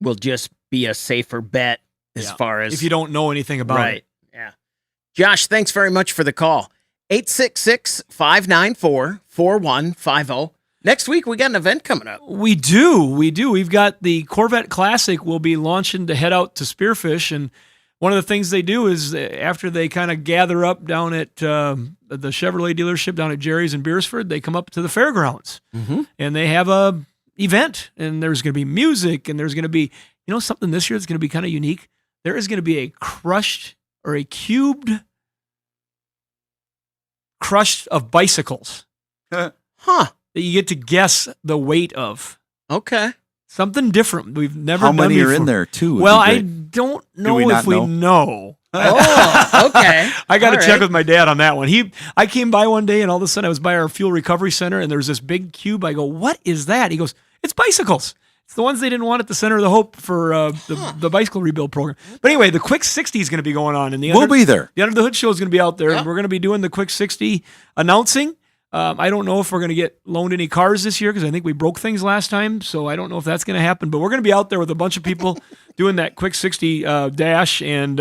will just be a safer bet as far as...
If you don't know anything about it.
Right, yeah. Josh, thanks very much for the call. 866-594-4150. Next week, we got an event coming up.
We do. We've got the Corvette Classic. We'll be launching to head out to Spearfish, and one of the things they do is after they kind of gather up down at the Chevrolet dealership down at Jerry's in Beersford, they come up to the fairgrounds, and they have a event, and there's going to be music, and there's going to be, something this year that's going to be kind of unique. There is going to be a crushed or a cubed crush of bicycles.
Huh.
That you get to guess the weight of.
Okay.
Something different we've never
How
done
many
before.
are in there, too?
Well, I don't know if we know.
Oh, okay.
I got to
All
check
right.
with my dad on that one. I came by one day and all of a sudden I was by our fuel recovery center and there's this big cube. I go, what is that? He goes, it's bicycles. It's the ones they didn't want at the Center of the Hope for the bicycle rebuild program. But anyway, the Quick 60 is going to be going on. And
We'll be there.
The Under the Hood show is going to be out there and we're going to be doing the Quick 60 announcing. I don't know if we're going to get loaned any cars this year because I think we broke things last time. So I don't know if that's going to happen. But we're going to be out there with a bunch of people doing that Quick 60 dash. And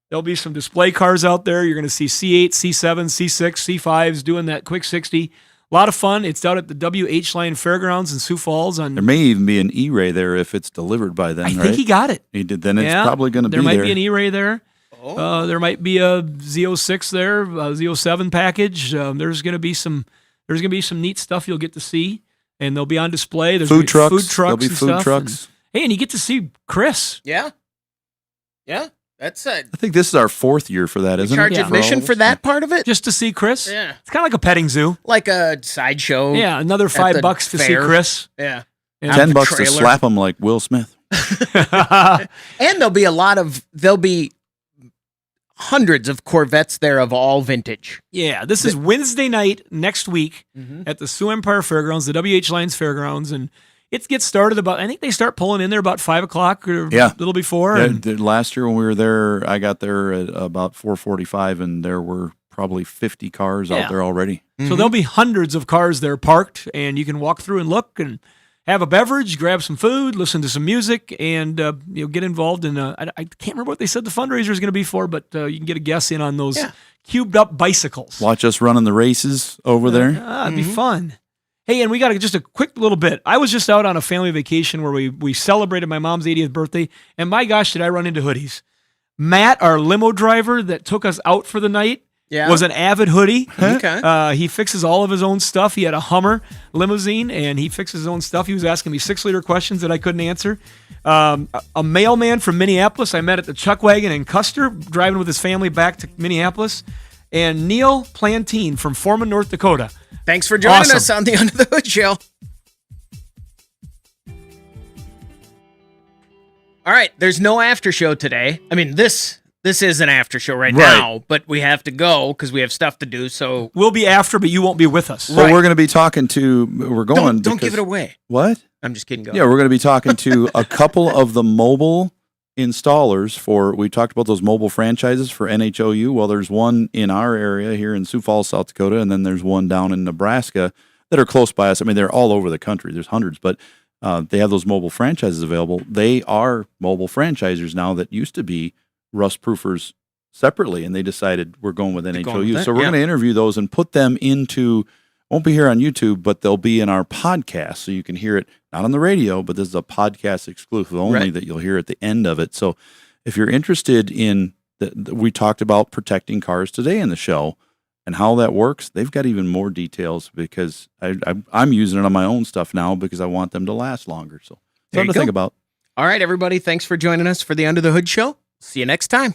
there'll be some display cars out there. You're going to see C8, C7, C6, C5s doing that Quick 60. A lot of fun. It's out at the WH Line Fairgrounds in Sioux Falls.
There may even be an E-Ray there if it's delivered by then,
I
right?
think he got it.
He did. Then it's probably going to be
there.
there.
There might be an E-Ray there. There might be a Z06 there, a Z07 package. There's going to be some neat stuff you'll get to see, and they'll be on display. There's
Food trucks.
Food trucks.
There'll be
and
food
stuff.
trucks.
And you get to see Chris.
Yeah. Yeah. That's
I think this is our 4th year for that, isn't
charge
it?
admission for that part of it?
Just to see Chris?
Yeah.
It's kind of like a petting zoo.
Like a sideshow.
Yeah, another
at
$5
the
to see
fair.
Chris.
Yeah.
And
$10 to slap him like Will Smith.
And there'll be hundreds of Corvettes there of all vintage.
Yeah, this is Wednesday night next week
Mm-hmm.
at the Sioux Empire Fairgrounds, the WH Lines Fairgrounds, and it gets started about, I think they start pulling in there about 5 o'clock or a little before.
Yeah,
and
last year when we were there, I got there at about 4:45, and there were probably 50 cars out there already.
So there'll be hundreds of cars there parked, and you can walk through and look and have a beverage, grab some food, listen to some music, and get involved in. I can't remember what they said the fundraiser is going to be for, but you can get a guess in on those cubed up bicycles.
Watch us running the races over there.
It'd be fun. Hey, and we got just a quick little bit. I was just out on a family vacation where we celebrated my mom's 80th birthday, and my gosh, did I run into hoodies. Matt, our limo driver that took us out for the night, was an avid hoodie.
Okay.
He fixes all of his own stuff. He had a Hummer limousine, and he fixes his own stuff. He was asking me 6-liter questions that I couldn't answer. A mailman from Minneapolis I met at the Chuck Wagon in Custer, driving with his family back to Minneapolis. And Neil Plantine from Foreman, North Dakota.
Thanks for joining
Awesome.
us on the Under the Hood Show. All right, there's no after show today. I mean, this is an after show right now, but we have to go because we have stuff to do. So
we'll be after, but you won't be with us.
Well, we're going to be talking to. We're going.
Don't give
because-
it away.
What?
I'm just kidding. Go.
Yeah, we're going to be talking to a couple of the mobile installers for. We talked about those mobile franchises for NHOU. Well, there's one in our area here in Sioux Falls, South Dakota, and then there's one down in Nebraska that are close by us. I mean, they're all over the country. There's hundreds, but they have those mobile franchises available. They are mobile franchisers now that used to be rust proofers separately, and they decided we're going with NHOU. So we're going to interview those and put them into. Won't be here on YouTube, but they'll be in our podcast, so you can hear it not on the radio, but this is a podcast exclusive only that you'll hear at the end of it. So if you're interested in, we talked about protecting cars today in the show and how that works. They've got even more details because I'm using it on my own stuff now because I want them to last longer. So something to think about.
All right, everybody. Thanks for joining us for the Under the Hood Show. See you next time.